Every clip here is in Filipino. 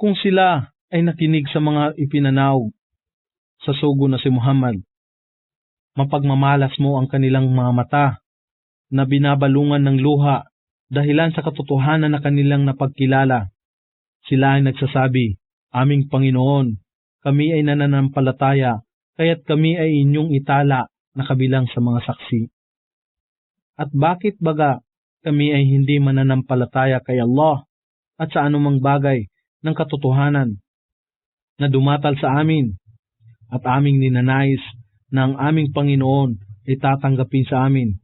Kung sila ay nakinig sa mga ipinanaw sa sugo na si Muhammad, mapagmamalas mo ang kanilang mga mata na binabalungan ng luha dahilan sa katotohanan na kanilang napagkilala. Sila ay nagsasabi, "Aming Panginoon, kami ay nananampalataya, kaya't kami ay inyong itala na kabilang sa mga saksi." At bakit baga kami ay hindi mananampalataya kay Allah at sa anumang bagay ng katotohanan na dumatal sa amin, at aming ninanais na ang aming Panginoon ay tatanggapin sa amin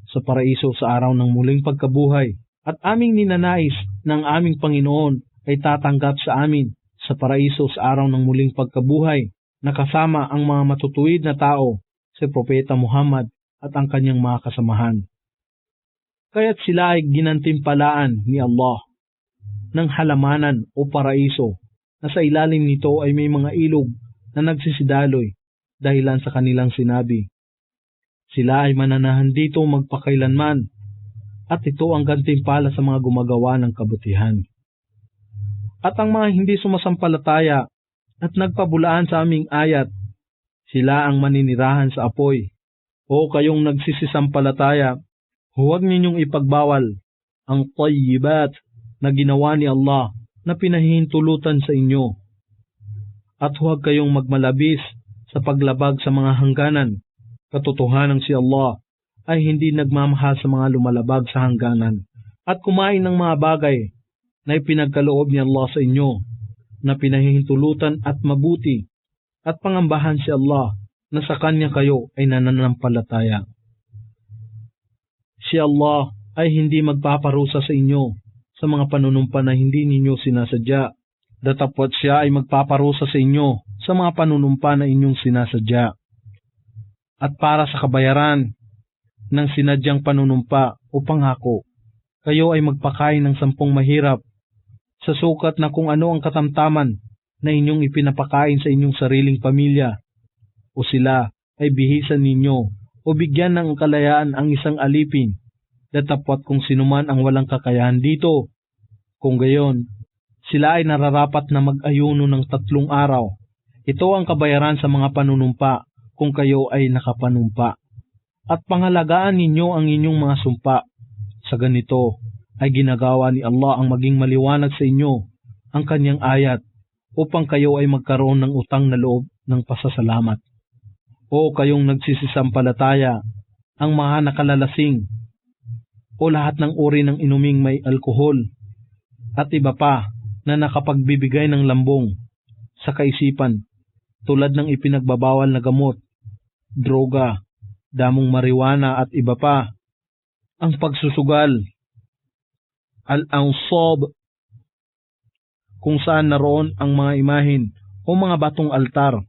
sa paraiso sa araw ng muling pagkabuhay, at aming ninanais na ang aming Panginoon ay tatanggap sa amin sa paraiso sa araw ng muling pagkabuhay na kasama ang mga matutuwid na tao, si Propeta Muhammad at ang kanyang mga kasamahan. Kaya't sila ay ginantimpalaan ni Allah ng halamanan o paraiso na sa ilalim nito ay may mga ilog na nagsisidaloy dahilan sa kanilang sinabi, "Sila ay mananahan dito magpakailanman, at ito ang gantimpala sa mga gumagawa ng kabutihan." At ang mga hindi sumasampalataya at nagpabulaan sa aming ayat, sila ang maninirahan sa apoy. O kayong nagsisisampalataya, huwag ninyong ipagbawal ang tayyibat na ginawa ni Allah na pinahihintulutan sa inyo. At huwag kayong magmalabis sa paglabag sa mga hangganan. Katotohanan si Allah ay hindi nagmamahal sa mga lumalabag sa hangganan. At kumain ng mga bagay na ipinagkaloob ni Allah sa inyo na pinahihintulutan at mabuti, at pangambahan si Allah na sa Kanya kayo ay nananampalataya. Si Allah ay hindi magpaparusa sa inyo sa mga panunumpa na hindi ninyo sinasadya, datapwat Siya ay magpaparusa sa inyo sa mga panunumpa na inyong sinasadya. At para sa kabayaran ng sinadyang panunumpa o pangako, kayo ay magpakain ng 10 mahirap sa sukat na kung ano ang katamtaman na inyong ipinapakain sa inyong sariling pamilya, o sila ay bihisan ninyo o bigyan ng kalayaan ang isang alipin, datapwat kung sinuman ang walang kakayahan dito. Kung gayon, sila ay nararapat na mag-ayuno ng 3 araw. Ito ang kabayaran sa mga panunumpa kung kayo ay nakapanumpa. At pangalagaan ninyo ang inyong mga sumpa. Sa ganito ay ginagawa ni Allah ang maging maliwanag sa inyo ang Kanyang ayat upang kayo ay magkaroon ng utang na loob ng pasasalamat. O kayong nagsisisampalataya, ang mga nakalalasing o lahat ng uri ng inuming may alkohol at iba pa na nakapagbibigay ng lambong sa kaisipan, tulad ng ipinagbabawal na gamot, droga, damong marijuana at iba pa, ang pagsusugal, al-ansab, kung saan naroon ang mga imahin o mga batong altar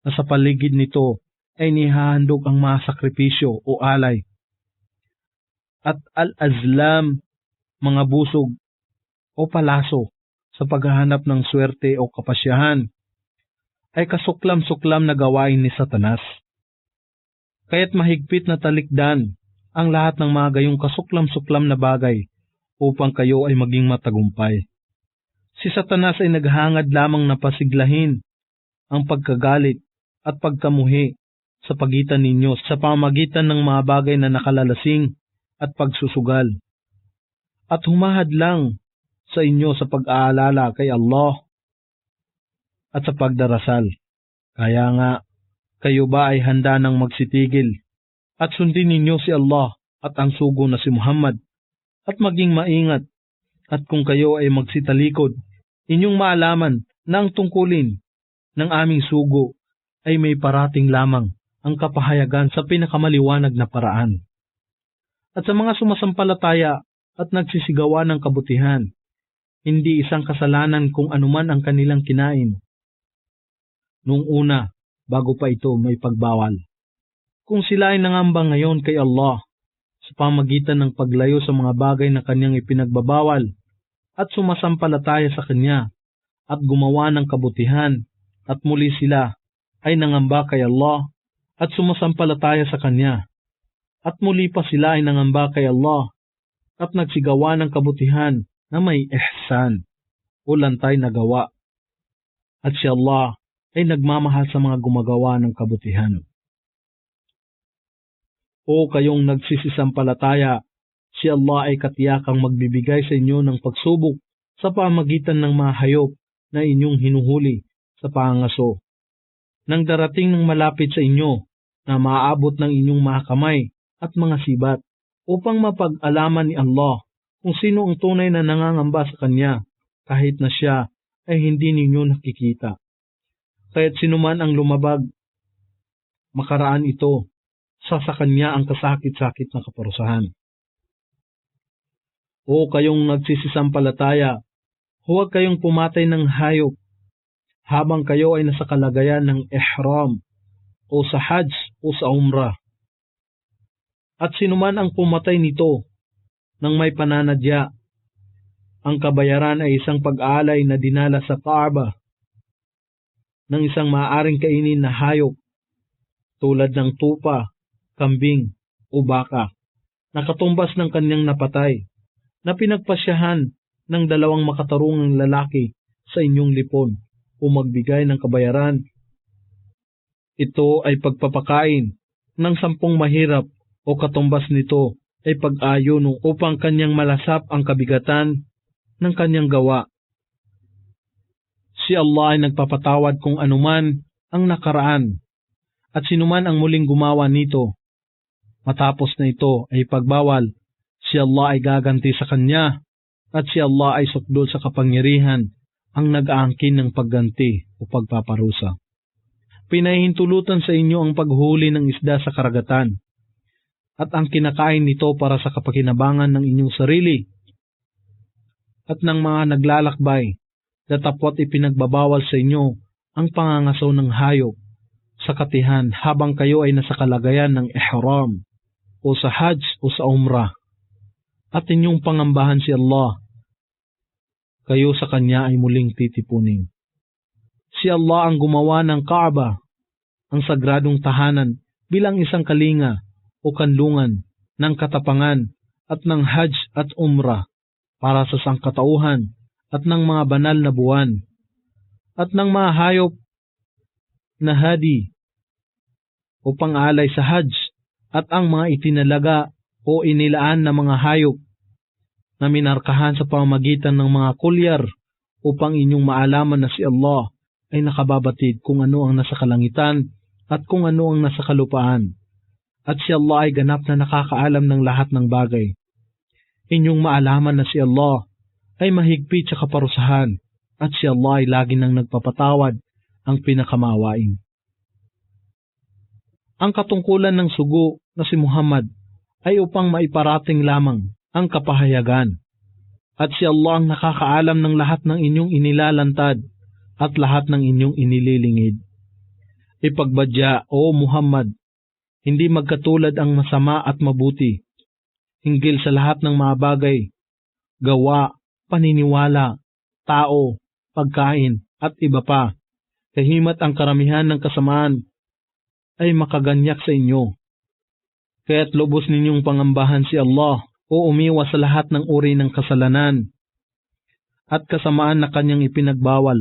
na sa paligid nito ay nihahandog ang mga sakripisyo o alay, at al-azlam, mga busog o palaso sa paghahanap ng swerte o kapasyahan, ay kasuklam-suklam na gawain ni Satanas. Kaya't mahigpit na talikdan ang lahat ng mga gayong kasuklam-suklam na bagay upang kayo ay maging matagumpay. Si Satanas ay naghangad lamang na pasiglahin ang pagkagalit at pagkamuhi sa pagitan ninyo sa pamamagitan ng mga bagay na nakalalasing at pagsusugal, at humahad lang sa inyo sa pag-aalala kay Allah at sa pagdarasal. Kaya nga, kayo ba ay handa nang magsitigil at sundin ninyo si Allah at ang sugo na si Muhammad, at maging maingat, at kung kayo ay magsitalikod, inyong maalaman na ang tungkulin ng aming sugo ay may parating lamang ang kapahayagan sa pinakamaliwanag na paraan. At sa mga sumasampalataya at nagsisigawan ng kabutihan, hindi isang kasalanan kung anuman ang kanilang kinain noong una, bago pa ito may pagbawal. Kung sila ay nangamba ngayon kay Allah sa pamagitan ng paglayo sa mga bagay na Kanyang ipinagbabawal at sumasampalataya sa Kanya at gumawa ng kabutihan, at muli sila ay nangamba kay Allah at sumasampalataya sa Kanya, at muli pa sila ay nangamba kay Allah at nagsigawa ng kabutihan na may ihsan o lantay na gawa, at si Allah ay nagmamahal sa mga gumagawa ng kabutihan. O kayong nagsisisampalataya, si Allah ay katiyakang magbibigay sa inyo ng pagsubok sa pamagitan ng mga hayop na inyong hinuhuli sa pangangaso. Nang darating ng malapit sa inyo na maaabot ng inyong mga kamay at mga sibat upang mapag-alaman ni Allah kung sino ang tunay na nangangamba sa Kanya kahit na siya ay hindi ninyo nakikita. Kaya't sinuman ang lumabag, makaraan ito sa Kanya ang kasakit-sakit na kaparusahan. O kayong nagsisisampalataya, huwag kayong pumatay ng hayop habang kayo ay nasa kalagayan ng ihram o sa hajj o sa umrah. At sinuman ang pumatay nito nang may pananadya, ang kabayaran ay isang pag-aalay na dinala sa Kaaba ng isang maaaring kainin na hayop tulad ng tupa, kambing o baka na katumbas ng kanyang napatay na pinagpasyahan ng dalawang makatarungang lalaki sa inyong lipon o magbigay ng kabayaran. Ito ay pagpapakain ng 10 mahirap o katumbas nito ay pag-ayuno upang kanyang malasap ang kabigatan ng kanyang gawa. Si Allah ay nagpapatawad kung anuman ang nakaraan at sinuman ang muling gumawa nito. Matapos na ito ay pagbawal, si Allah ay gaganti sa kanya at si Allah ay sukdol sa kapangyarihan ang nag-aangkin ng pagganti o pagpaparusa. Pinahintulutan sa inyo ang paghuli ng isda sa karagatan at ang kinakain nito para sa kapakinabangan ng inyong sarili at ng mga naglalakbay, datapwat ipinagbabawal sa inyo ang pangangasaw ng hayop sa katihan habang kayo ay nasa kalagayan ng ihram o sa hajj o sa umrah at inyong pangambahan si Allah. Kayo sa Kanya ay muling titipunin. Si Allah ang gumawa ng Kaaba, ang sagradong tahanan bilang isang kalinga o kanlungan ng katapangan at ng hajj at umrah para sa sangkatauhan at ng mga banal na buwan at ng mga hayop na hadi o pang-alay sa hajj at ang mga itinalaga o inilaan na mga hayop na minarkahan sa pamamagitan ng mga kulyar upang inyong maalaman na si Allah ay nakababatid kung ano ang nasa kalangitan at kung ano ang nasa kalupaan. At si Allah ay ganap na nakakaalam ng lahat ng bagay. Inyong maalaman na si Allah ay mahigpit sa kaparusahan at si Allah ay lagi nang nagpapatawad ang pinakamawain. Ang katungkulan ng sugo na si Muhammad ay upang maiparating lamang ang kapahayagan. At si Allah ang nakakaalam ng lahat ng inyong inilalantad at lahat ng inyong inililingid. Ipagbadya, O Muhammad, hindi magkatulad ang masama at mabuti, hinggil sa lahat ng mga bagay, gawa, paniniwala, tao, pagkain, at iba pa. Kahimat ang karamihan ng kasamaan ay makaganyak sa inyo. Kaya't lubos ninyong pangambahan si Allah o umiwas sa lahat ng uri ng kasalanan at kasamaan na kanyang ipinagbawal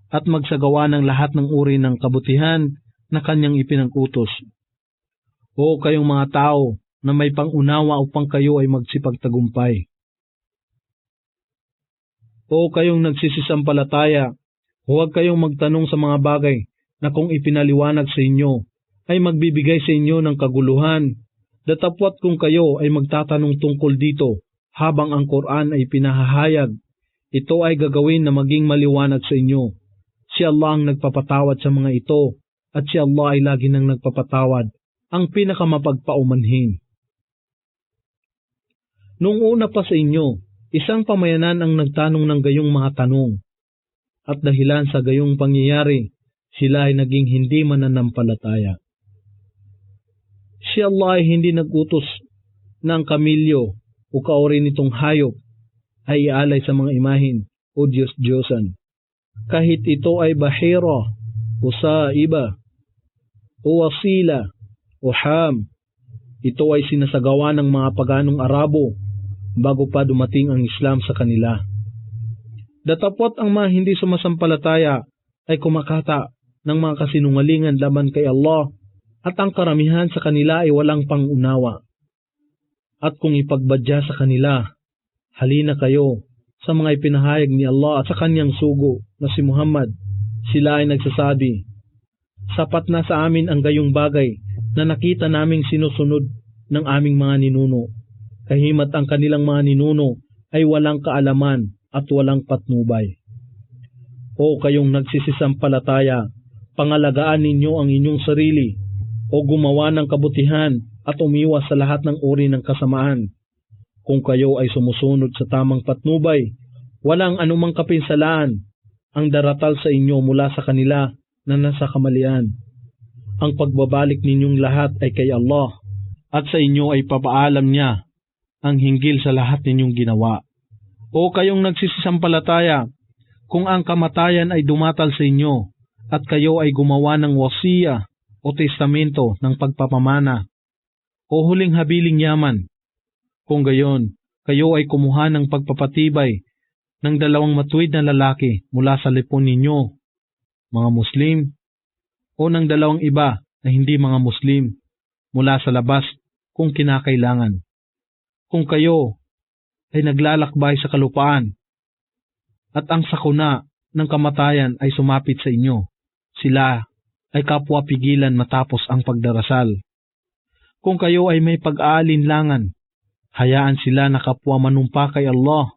at magsagawa ng lahat ng uri ng kabutihan na kanyang ipinag-utos. O kayong mga tao na may pangunawa upang kayo ay magsipagtagumpay. O kayong nagsisisampalataya, huwag kayong magtanong sa mga bagay na kung ipinaliwanag sa inyo ay magbibigay sa inyo ng kaguluhan. Datapwat kung kayo ay magtatanong tungkol dito habang ang Quran ay pinahahayag, ito ay gagawin na maging maliwanag sa inyo. Si Allah ang nagpapatawad sa mga ito at si Allah ay lagi nang nagpapatawad, ang pinakamapagpaumanhin. Noong una pa sa inyo, isang pamayanan ang nagtanong ng gayong mga tanong at dahilan sa gayong pangyayari, sila ay naging hindi mananampalataya. Si Allah ay hindi nag-utos ng kamilyo o kauri nitong hayop ay ialay sa mga imahin o Diyos-Diyosan. Kahit ito ay bahira o saiba o wasila o ham, ito ay sinasagawa ng mga paganong Arabo bago pa dumating ang Islam sa kanila. Datapwat ang mga hindi sumasampalataya ay kumakata ng mga kasinungalingan laban kay Allah at ang karamihan sa kanila ay walang pangunawa. At kung ipagbadya sa kanila, halina kayo sa mga ipinahayag ni Allah at sa kanyang sugo na si Muhammad, sila ay nagsasabi, sapat na sa amin ang gayong bagay na nakita naming sinusunod ng aming mga ninuno. Kahimat ang kanilang mga ninuno ay walang kaalaman at walang patnubay. O kayong nagsisisampalataya, pangalagaan ninyo ang inyong sarili o gumawa ng kabutihan at umiwas sa lahat ng uri ng kasamaan. Kung kayo ay sumusunod sa tamang patnubay, walang anumang kapinsalaan ang daratal sa inyo mula sa kanila na nasa kamalian. Ang pagbabalik ninyong lahat ay kay Allah at sa inyo ay papaalam niya ang hinggil sa lahat ninyong ginawa. O kayong nagsisisampalataya, kung ang kamatayan ay dumatal sa inyo at kayo ay gumawa ng wasiya o testamento ng pagpapamana o huling habiling yaman, kung gayon, kayo ay kumuha ng pagpapatibay ng 2 matuwid na lalaki mula sa lipon ninyo, mga Muslim, o ng 2 iba na hindi mga Muslim mula sa labas kung kinakailangan. Kung kayo ay naglalakbay sa kalupaan at ang sakuna ng kamatayan ay sumapit sa inyo, sila ay kapwa pigilan matapos ang pagdarasal. Kung kayo ay may pag-aalinlangan, hayaan sila na kapwa manumpa kay Allah.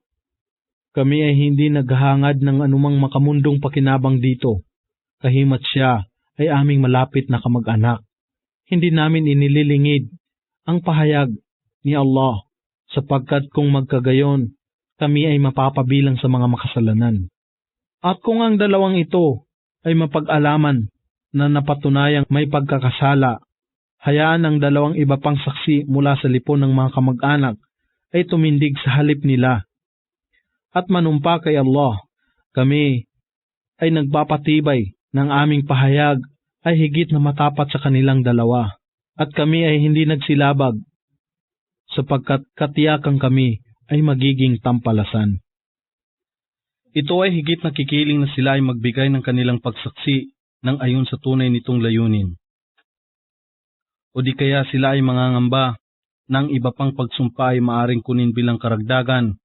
Kami ay hindi naghahangad ng anumang makamundong pakinabang dito. Kahimat siya ay aming malapit na kamag-anak. Hindi namin inililingid ang pahayag ni Allah, sapagkat kung magkagayon, kami ay mapapabilang sa mga makasalanan. At kung ang 2 ito ay mapag-alaman na napatunayang may pagkakasala, hayaan ang 2 iba pang saksi mula sa lipon ng mga kamag-anak ay tumindig sa halip nila. At manumpa kay Allah, kami ay nagpapatibay ng aming pahayag ay higit na matapat sa kanilang 2, at kami ay hindi nagsilabag, sapagkat katiyakan kami ay magiging tampalasan. Ito ay higit na kikiling na sila ay magbigay ng kanilang pagsaksi ng ayon sa tunay nitong layunin. O di kaya sila ay mangangamba ng iba pang pagsumpa ay maaring kunin bilang karagdagan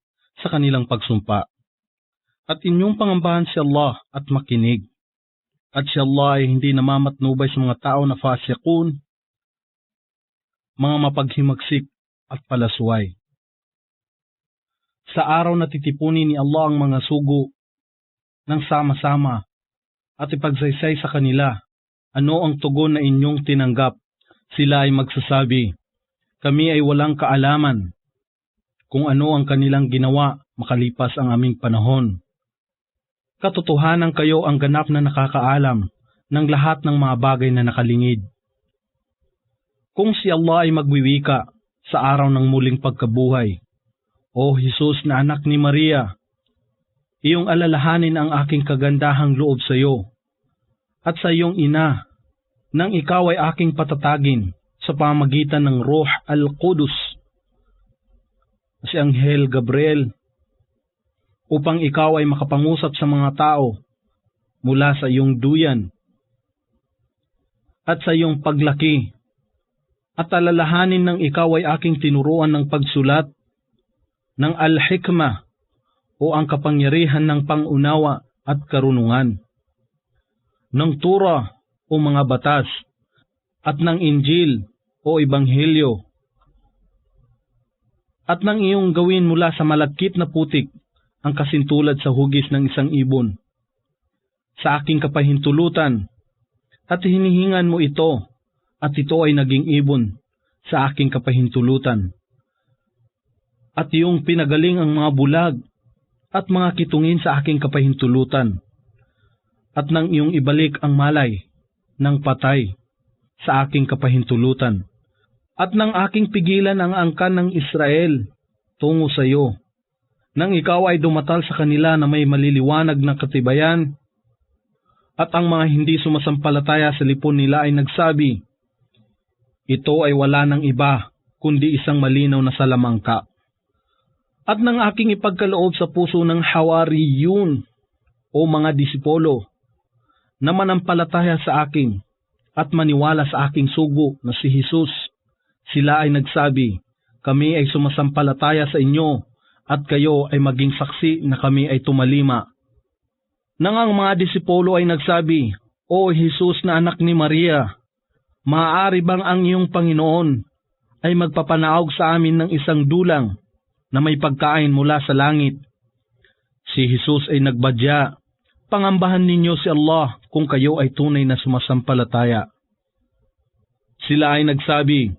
sa kanilang pagsumpa. At inyong pangambahan si Allah at makinig. At si Allah ay hindi namamatnubay sa mga tao na fasiqun, mga mapaghimagsik at palasway. Sa araw na titipunin ni Allah ang mga sugo ng sama-sama at ipagsaysay sa kanila, ano ang tugon na inyong tinanggap? Sila ay magsasabi, kami ay walang kaalaman kung ano ang kanilang ginawa makalipas ang aming panahon. Katotohanan kayo ang ganap na nakakaalam ng lahat ng mga bagay na nakalingid. Kung si Allah ay magwiwika sa araw ng muling pagkabuhay, O Jesus na anak ni Maria, iyong alalahanin ang aking kagandahang loob sa iyo at sa iyong ina nang ikaw ay aking patatagin sa pamagitan ng Ruh al-Qudus, si Anghel Gabriel, upang ikaw ay makapangusap sa mga tao mula sa iyong duyan at sa iyong paglaki, at alalahanin ng ikaw ay aking tinuruan ng pagsulat ng al-hikmah o ang kapangyarihan ng pangunawa at karunungan, ng Torah o mga batas, at ng Injil o Ebanghelyo, at nang iyong gawin mula sa malagkit na putik ang kasintulad sa hugis ng isang ibon, sa aking kapahintulutan, at hinihingan mo ito, at ito ay naging ibon sa aking kapahintulutan. At iyong pinagaling ang mga bulag at mga kitungin sa aking kapahintulutan, at nang iyong ibalik ang malay ng patay sa aking kapahintulutan, at nang aking pigilan ang angkan ng Israel tungo sa iyo, nang ikaw ay dumatal sa kanila na may maliliwanag na katibayan, at ang mga hindi sumasampalataya sa lipon nila ay nagsabi, ito ay wala ng iba kundi isang malinaw na salamangka. At nang aking ipagkaloob sa puso ng Hawariyun o mga disipolo na manampalataya sa akin at maniwala sa aking sugo na si Jesus. Sila ay nagsabi, kami ay sumasampalataya sa inyo at kayo ay maging saksi na kami ay tumalima. Nang ang mga disipulo ay nagsabi, O Jesus na anak ni Maria, maaari bang ang iyong Panginoon ay magpapanaog sa amin ng isang dulang na may pagkain mula sa langit? Si Jesus ay nagbadya, pangambahan ninyo si Allah kung kayo ay tunay na sumasampalataya. Sila ay nagsabi,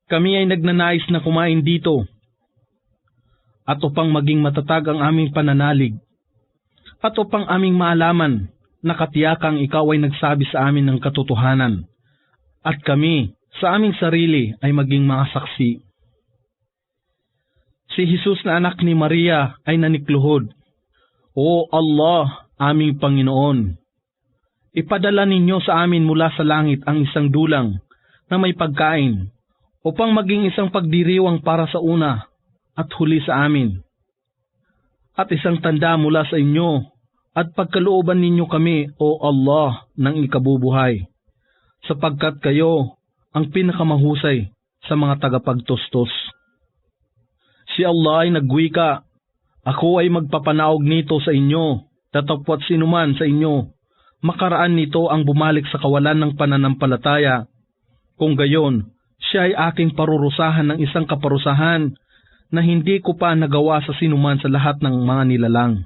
kami ay nagnanais na kumain dito at upang maging matatag ang aming pananalig at upang aming maalaman na katiyakang ikaw ay nagsabi sa amin ng katotohanan at kami sa aming sarili ay maging mga saksi. Si Jesus na anak ni Maria ay nanikluhod, O Allah, aming Panginoon, ipadala ninyo sa amin mula sa langit ang isang dulang na may pagkain upang maging isang pagdiriwang para sa una at huli sa amin, at isang tanda mula sa inyo at pagkalooban ninyo kami, O Allah, ng ikabubuhay, sapagkat kayo ang pinakamahusay sa mga tagapagtustos. Si Allah ay nagwika, ako ay magpapanaog nito sa inyo, tatapwat sinuman sa inyo, makaraan nito ang bumalik sa kawalan ng pananampalataya. Kung gayon, siya ay aking parurusahan ng isang kaparusahan na hindi ko pa nagawa sa sinuman sa lahat ng mga nilalang.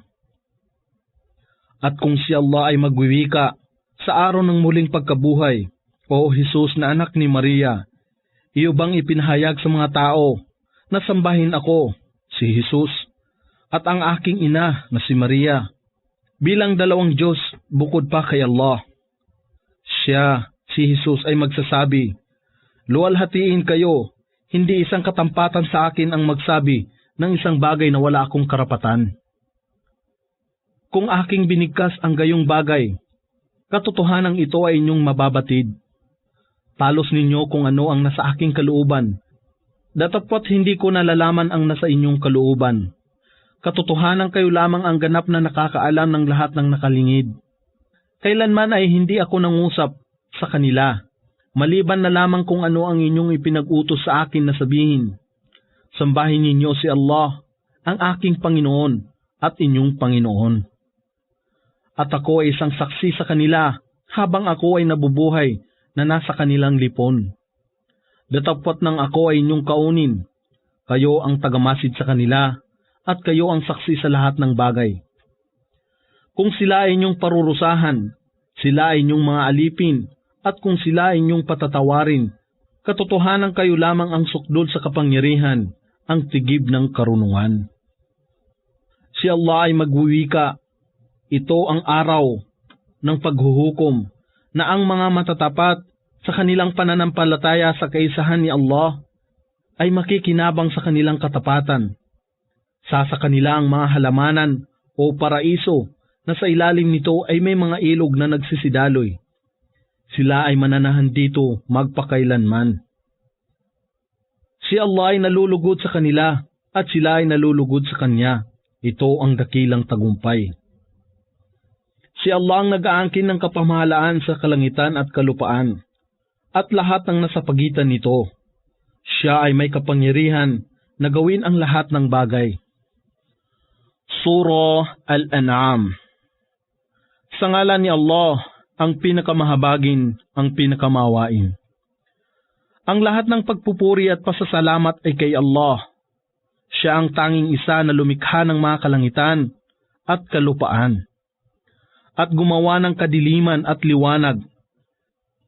At kung si Allah ay magwiwika sa araw ng muling pagkabuhay, O Jesus na anak ni Maria, iyo bang ipinahayag sa mga tao na sambahin ako, si Jesus, at ang aking ina na si Maria, bilang dalawang Diyos bukod pa kay Allah? Siya, si Jesus ay magsasabi, luwalhatiin kayo, hindi isang katampatan sa akin ang magsabi ng isang bagay na wala akong karapatan. Kung aking binigkas ang gayong bagay, katotohanan ito ay inyong mababatid. Talos ninyo kung ano ang nasa aking kalooban, datapwat hindi ko nalalaman ang nasa inyong kalooban. Katotohanan kayo lamang ang ganap na nakakaalam ng lahat ng nakalingid. Kailanman ay hindi ako nangusap sa kanila, maliban na lamang kung ano ang inyong ipinag-utos sa akin na sabihin. Sambahin ninyo si Allah, ang aking Panginoon at inyong Panginoon. At ako ay isang saksi sa kanila habang ako ay nabubuhay na nasa kanilang lipon. Datapwat nang ako ay inyong kaunin, kayo ang tagamasid sa kanila at kayo ang saksi sa lahat ng bagay. Kung sila ay inyong parurusahan, sila ay inyong mga alipin, at kung sila ay inyong patatawarin, katotohanan kayo lamang ang sukdol sa kapangyarihan, ang tigib ng karunungan. Si Allah ay magwiwika, ito ang araw ng paghuhukom na ang mga matatapat sa kanilang pananampalataya sa kaisahan ni Allah ay makikinabang sa kanilang katapatan. Sa kanila ang mga halamanan o paraiso na sa ilalim nito ay may mga ilog na nagsisidaloy. Sila ay mananahan dito magpakailanman. Si Allah ay nalulugod sa kanila at sila ay nalulugod sa Kanya. Ito ang dakilang tagumpay. Si Allah ang nag-aangkin ng kapamahalaan sa kalangitan at kalupaan at lahat ng nasa pagitan nito. Siya ay may kapangyarihan na gawin ang lahat ng bagay. Surah Al-An'am. Sa ngalan ni Allah, ang pinakamahabagin, ang pinakamawain. Ang lahat ng pagpupuri at pasasalamat ay kay Allah. Siya ang tanging isa na lumikha ng mga kalangitan at kalupaan, at gumawa ng kadiliman at liwanag.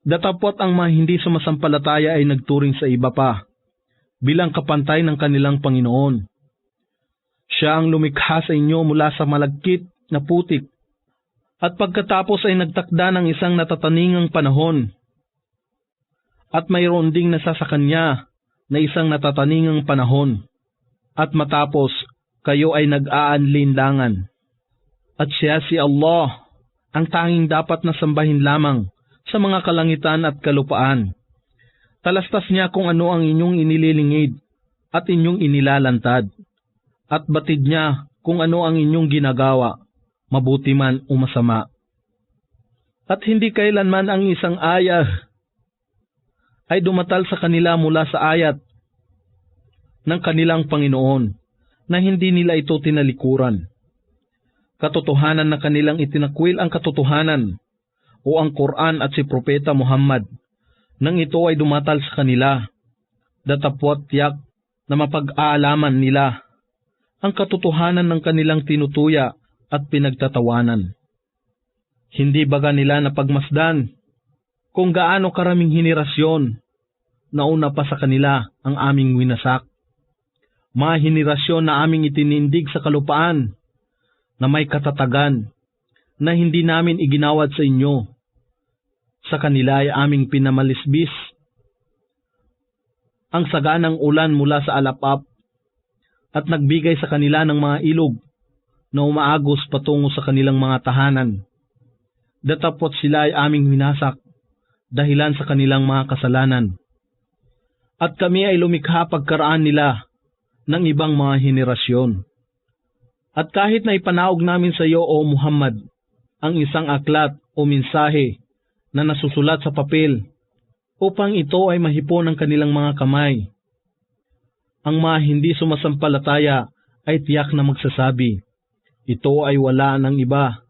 Datapwat ang mga hindi sumasampalataya ay nagturing sa iba pa, bilang kapantay ng kanilang Panginoon. Siya ang lumikha sa inyo mula sa malagkit na putik, at pagkatapos ay nagtakda ng isang natataningang panahon, at mayroon ding nasa sa kanya na isang natataningang panahon, at matapos kayo ay nag-aanlinlangan. At siya si Allah, ang tanging dapat na sambahin lamang sa mga kalangitan at kalupaan. Talastas niya kung ano ang inyong inililingid at inyong inilalantad, at batid niya kung ano ang inyong ginagawa, mabuti man o masama. At hindi kailanman ang isang ayah ay dumatal sa kanila mula sa ayat ng kanilang Panginoon na hindi nila ito tinalikuran. Katotohanan na kanilang itinakwil ang katotohanan o ang Quran at si Propeta Muhammad nang ito ay dumatal sa kanila, datapwat tiyak na mapag-aalaman nila ang katotohanan ng kanilang tinutuya at pinagtatawanan. Hindi baga nila napagmasdan kung gaano karaming henerasyon na una pa sa kanila ang aming winasak. Mga henerasyon na aming itinindig sa kalupaan na may katatagan na hindi namin iginawad sa inyo. Sa kanila ay aming pinamalisbis ang saganang ulan mula sa alapap at nagbigay sa kanila ng mga ilog na umaagos patungo sa kanilang mga tahanan. Datapot sila ay aming winasak dahilan sa kanilang mga kasalanan. At kami ay lumikha pagkaraan nila ng ibang mga henerasyon. At kahit na ipanaog namin sa iyo, O Muhammad, ang isang aklat o mensahe na nasusulat sa papel upang ito ay mahipon ng kanilang mga kamay, ang mga hindi sumasampalataya ay tiyak na magsasabi, ito ay wala ng iba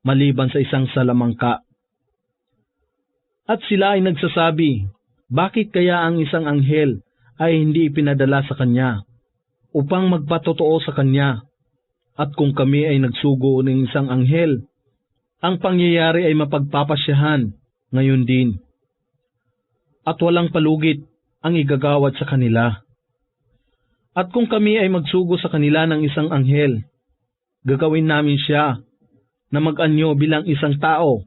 maliban sa isang salamangka. At sila ay nagsasabi, bakit kaya ang isang anghel ay hindi ipinadala sa kanya upang magpatotoo sa kanya? At kung kami ay nagsugo ng isang anghel, ang pangyayari ay mapagpapasyahan ngayon din. At walang palugit ang igagawad sa kanila. At kung kami ay magsugo sa kanila ng isang anghel, gagawin namin siya na mag-anyo bilang isang tao,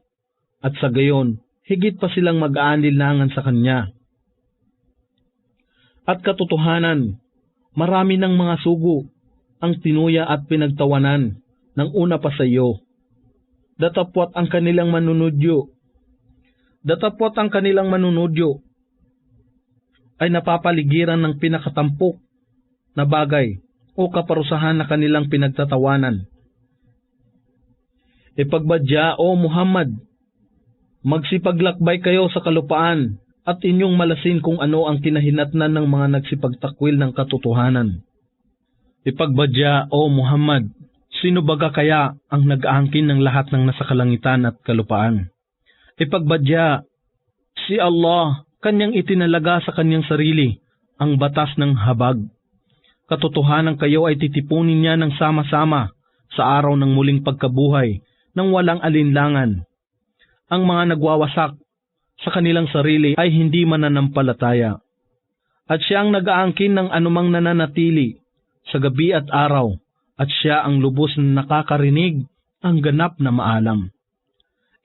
at sa gayon, higit pa silang mag-aanlinlangan sa kanya. At katotohanan, marami ng mga sugo ang tinuya at pinagtawanan ng una pa sa iyo. Datapwat ang kanilang manunudyo. Datapwat ang kanilang manunudyo ay napapaligiran ng pinakatampok na bagay o kaparusahan na kanilang pinagtatawanan. Ipagbadya, O Muhammad, magsipaglakbay kayo sa kalupaan at inyong malasin kung ano ang kinahinatnan ng mga nagsipagtakwil ng katotohanan. Ipagbadya, O Muhammad, sino baga kaya ang nag-aangkin ng lahat ng nasa kalangitan at kalupaan? Ipagbadya, si Allah, kanyang itinalaga sa kanyang sarili ang batas ng habag. Katotohanan kayo ay titipunin niya ng sama-sama sa araw ng muling pagkabuhay nang walang alinlangan. Ang mga nagwawasak sa kanilang sarili ay hindi mananampalataya. At siya ang nag-aangkin ng anumang nananatili sa gabi at araw, at siya ang lubos na nakakarinig ang ganap na maalam.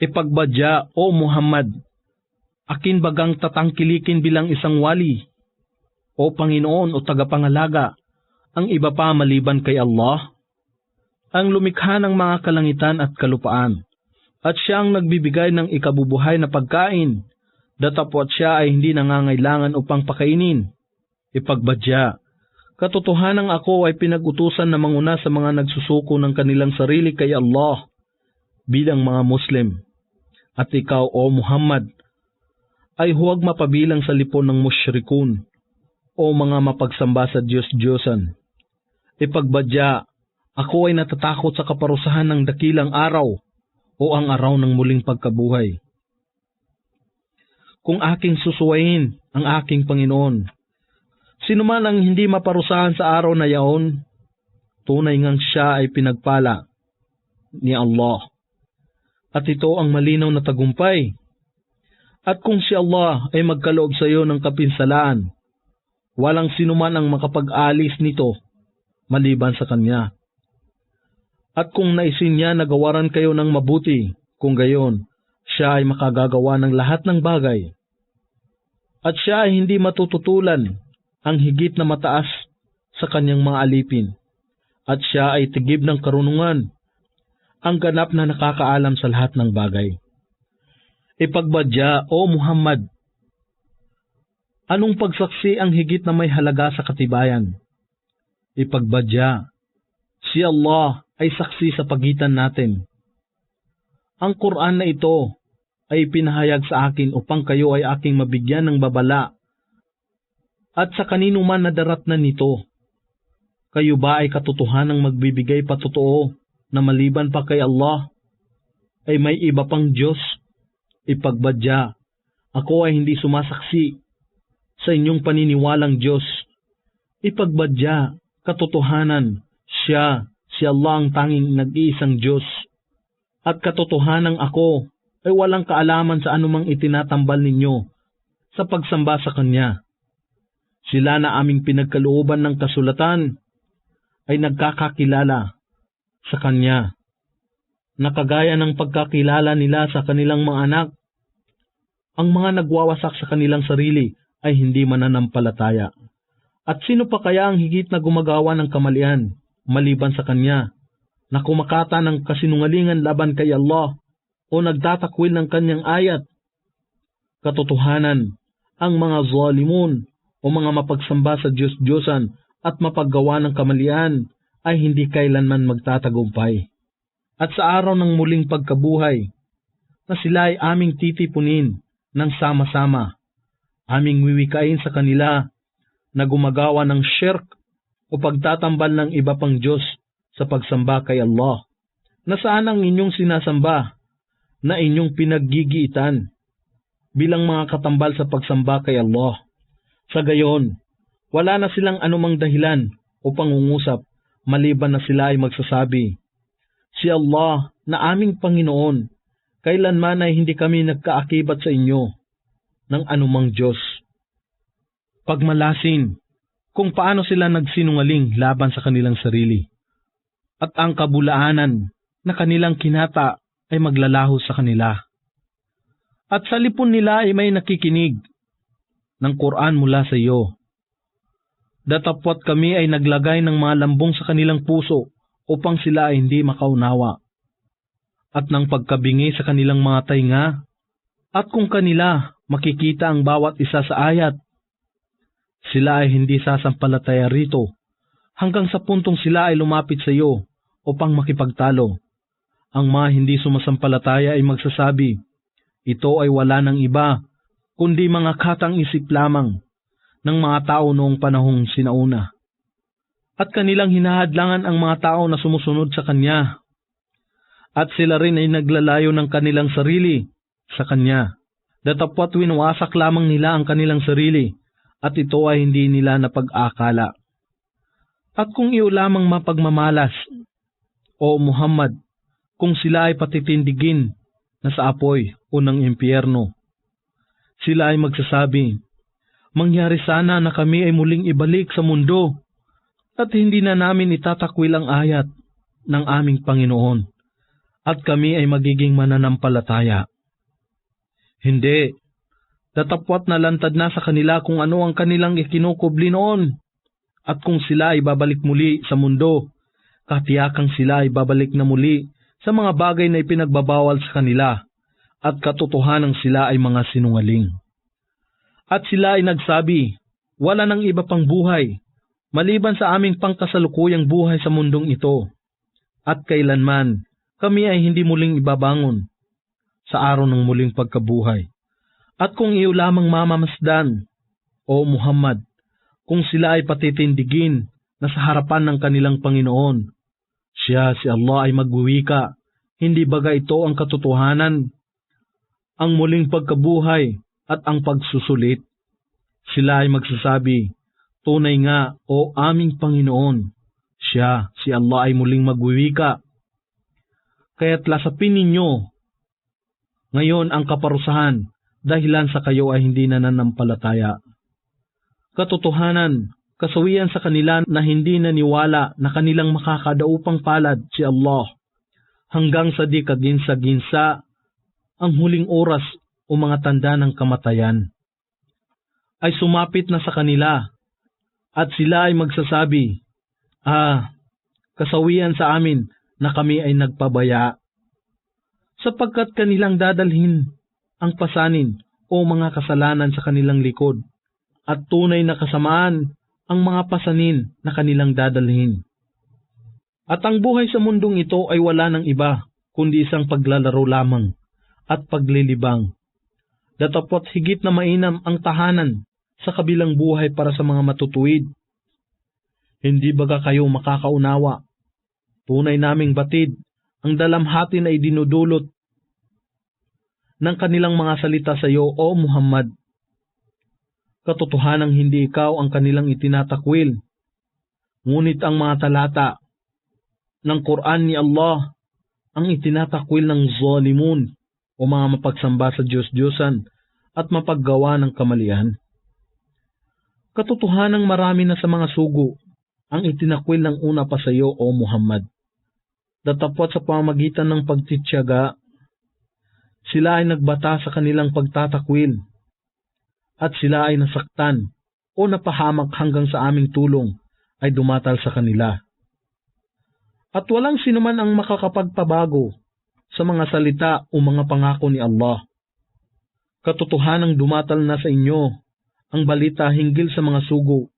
Ipagbadya, O Muhammad, akin bagang tatangkilikin bilang isang wali, o Panginoon o tagapangalaga, ang iba pa maliban kay Allah? Ang lumikha ng mga kalangitan at kalupaan, at siya ang nagbibigay ng ikabubuhay na pagkain, datapwat siya ay hindi nangangailangan upang pakainin. Ipagbadya, katotohanang ako ay pinag-utusan na manguna sa mga nagsusuko ng kanilang sarili kay Allah bilang mga Muslim. At ikaw, O Muhammad, ay huwag mapabilang sa lipon ng musyrikun o mga mapagsamba sa Diyos-Diyosan. Ipagbadya, ako ay natatakot sa kaparusahan ng dakilang araw o ang araw ng muling pagkabuhay. Kung aking susuwayin ang aking Panginoon, sino man ang hindi maparusahan sa araw na yaon, tunay ngang siya ay pinagpala ni Allah. At ito ang malinaw na tagumpay. At kung si Allah ay magkaloob sa iyo ng kapinsalaan, walang sino man ang makapag-alis nito maliban sa Kanya. At kung naisin niya na gawaran kayo ng mabuti, kung gayon, siya ay makagagawa ng lahat ng bagay. At siya ay hindi matututulan ang higit na mataas sa kanyang mga alipin. At siya ay tigib ng karunungan, ang ganap na nakakaalam sa lahat ng bagay. Ipagbadya, O Muhammad, anong pagsaksi ang higit na may halaga sa katibayan? Ipagbadya, si Allah ay saksi sa pagitan natin. Ang Quran na ito ay pinahayag sa akin upang kayo ay aking mabigyan ng babala at sa kanino man nadaratnan nito. Kayo ba ay katotohanang magbibigay patotoo na maliban pa kay Allah ay may iba pang Diyos? Ipagbadya, ako ay hindi sumasaksi sa inyong paniniwalang Diyos. Ipagbadya, katotohanan, si Allah ang tanging nag-iisang Diyos. At katotohanang ako ay walang kaalaman sa anumang itinatambal ninyo sa pagsamba sa Kanya. Sila na aming pinagkalooban ng kasulatan ay nagkakakilala sa Kanya, na kagaya ng pagkakilala nila sa kanilang mga anak. Ang mga nagwawasak sa kanilang sarili ay hindi mananampalataya. At sino pa kaya ang higit na gumagawa ng kamalian maliban sa Kanya, na kumakata ng kasinungalingan laban kay Allah o nagtatakwil ng Kanyang ayat? Katotohanan, ang mga zalimun o mga mapagsamba sa Diyos-Diyosan at mapaggawa ng kamalian ay hindi kailanman magtatagumpay. At sa araw ng muling pagkabuhay, na sila ay aming titipunin ng sama-sama, aming wiwikain sa kanila na gumagawa ng shirk o pagtatambal ng iba pang Diyos sa pagsamba kay Allah. Nasaan ang inyong sinasamba na inyong pinaggigiitan bilang mga katambal sa pagsamba kay Allah? Sa gayon, wala na silang anumang dahilan o pangungusap maliban na sila ay magsasabi, si Allah na aming Panginoon, kailanman ay hindi kami nagkaakibat sa inyo ng anumang Diyos. Pagmalasin kung paano sila nagsinungaling laban sa kanilang sarili, at ang kabulaanan na kanilang kinata ay maglalaho sa kanila. At sa lipon nila ay may nakikinig ng Quran mula sa iyo. Datapwat kami ay naglagay ng mga lambong sa kanilang puso upang sila ay hindi makaunawa, at ng pagkabingi sa kanilang mga tainga, at kung kanila makikita ang bawat isa sa ayat, sila ay hindi sasampalataya rito hanggang sa puntong sila ay lumapit sa iyo upang makipagtalo. Ang mga hindi sumasampalataya ay magsasabi, ito ay wala ng iba kundi mga katang isip lamang ng mga tao noong panahong sinauna. At kanilang hinahadlangan ang mga tao na sumusunod sa Kanya, at sila rin ay naglalayo ng kanilang sarili sa Kanya. Datapwat winawasak lamang nila ang kanilang sarili, at ito ay hindi nila napag-akala. At kung iyo lamang mapagmamalas, o Muhammad, kung sila ay patitindigin na sa apoy o ng impyerno, sila ay magsasabi, mangyari sana na kami ay muling ibalik sa mundo at hindi na namin itatakwil ang ayat ng aming Panginoon at kami ay magiging mananampalataya. Hindi, datapwat na lantad na sa kanila kung ano ang kanilang ikinukubli noon, at kung sila ay babalik muli sa mundo, katiyakang sila ay babalik na muli sa mga bagay na ipinagbabawal sa kanila, at katotohanang sila ay mga sinungaling. At sila ay nagsabi, wala nang iba pang buhay, maliban sa aming pangkasalukuyang buhay sa mundong ito, at kailanman kami ay hindi muling ibabangon sa araw ng muling pagkabuhay. At kung iyo lamang mamamasdan, o Muhammad, kung sila ay patitindigin na sa harapan ng kanilang Panginoon, si Allah ay magwiwika, hindi baga ito ang katotohanan, ang muling pagkabuhay at ang pagsusulit? Sila ay magsasabi, tunay nga, o aming Panginoon, si Allah ay muling magwiwika. Kaya't lasapin ninyo ngayon ang kaparusahan, dahilan sa kayo ay hindi nananampalataya. Katotohanan, kasawian sa kanila na hindi naniwala na kanilang makakadaupang palad si Allah hanggang sa di kaginsa-ginsa ang huling oras o mga tanda ng kamatayan ay sumapit na sa kanila, at sila ay magsasabi, kasawian sa amin na kami ay nagpabaya, sapagkat kanilang dadalhin ang pasanin o mga kasalanan sa kanilang likod, at tunay na kasamaan ang mga pasanin na kanilang dadalhin. At ang buhay sa mundong ito ay wala ng iba kundi isang paglalaro lamang at paglilibang. Datapot higit na mainam ang tahanan sa kabilang buhay para sa mga matutuwid. Hindi baga kayo makakaunawa? Tunay naming batid ang dalamhati na idinudulot ng kanilang mga salita sa iyo, O Muhammad. Katotohanang hindi ikaw ang kanilang itinatakwil, ngunit ang mga talata ng Quran ni Allah ang itinatakwil ng zalimun o mga mapagsamba sa Diyos-Diyosan at mapaggawa ng kamalian. Katotohanang marami na sa mga sugo ang itinakwil ng una pa sa iyo, O Muhammad. Datapot sa pamamagitan ng pagtitiyaga, sila ay nagbata sa kanilang pagtatakwil at sila ay nasaktan o napahamak hanggang sa aming tulong ay dumatal sa kanila. At walang sinuman ang makakapagpabago sa mga salita o mga pangako ni Allah. Katotohanang dumatal na sa inyo ang balita hinggil sa mga sugo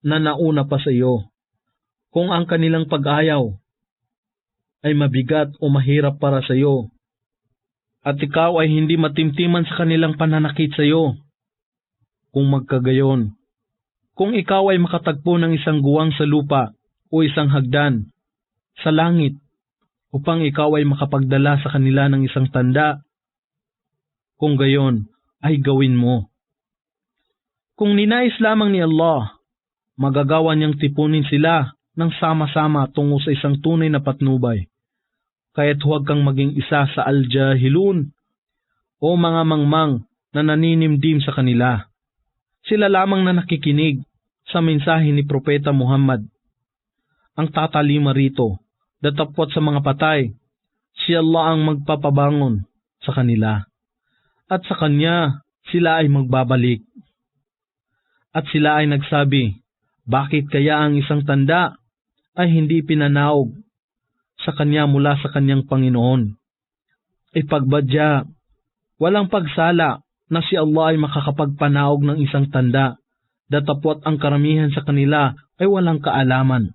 na nauna pa sa iyo. Kung ang kanilang pag-ayaw ay mabigat o mahirap para sa iyo, at ikaw ay hindi matimtiman sa kanilang pananakit sa iyo. Kung magkagayon, kung ikaw ay makatagpo ng isang guwang sa lupa o isang hagdan sa langit upang ikaw ay makapagdala sa kanila ng isang tanda, kung gayon ay gawin mo. Kung ninais lamang ni Allah, magagawa niyang tipunin sila ng sama-sama tungo sa isang tunay na patnubay. Kaya't huwag kang maging isa sa al-jahilun o mga mangmang na naninimdim sa kanila. Sila lamang na nakikinig sa mensahe ni Propeta Muhammad. Ang tatalima rito, datapot sa mga patay, si Allah ang magpapabangon sa kanila. At sa Kanya sila ay magbabalik. At sila ay nagsabi, bakit kaya ang isang tanda ay hindi pinanaog sa Kanya mula sa Kanyang Panginoon? Ipagbadya, walang pagsala na si Allah ay makakapagpanaog ng isang tanda, datapot ang karamihan sa kanila ay walang kaalaman.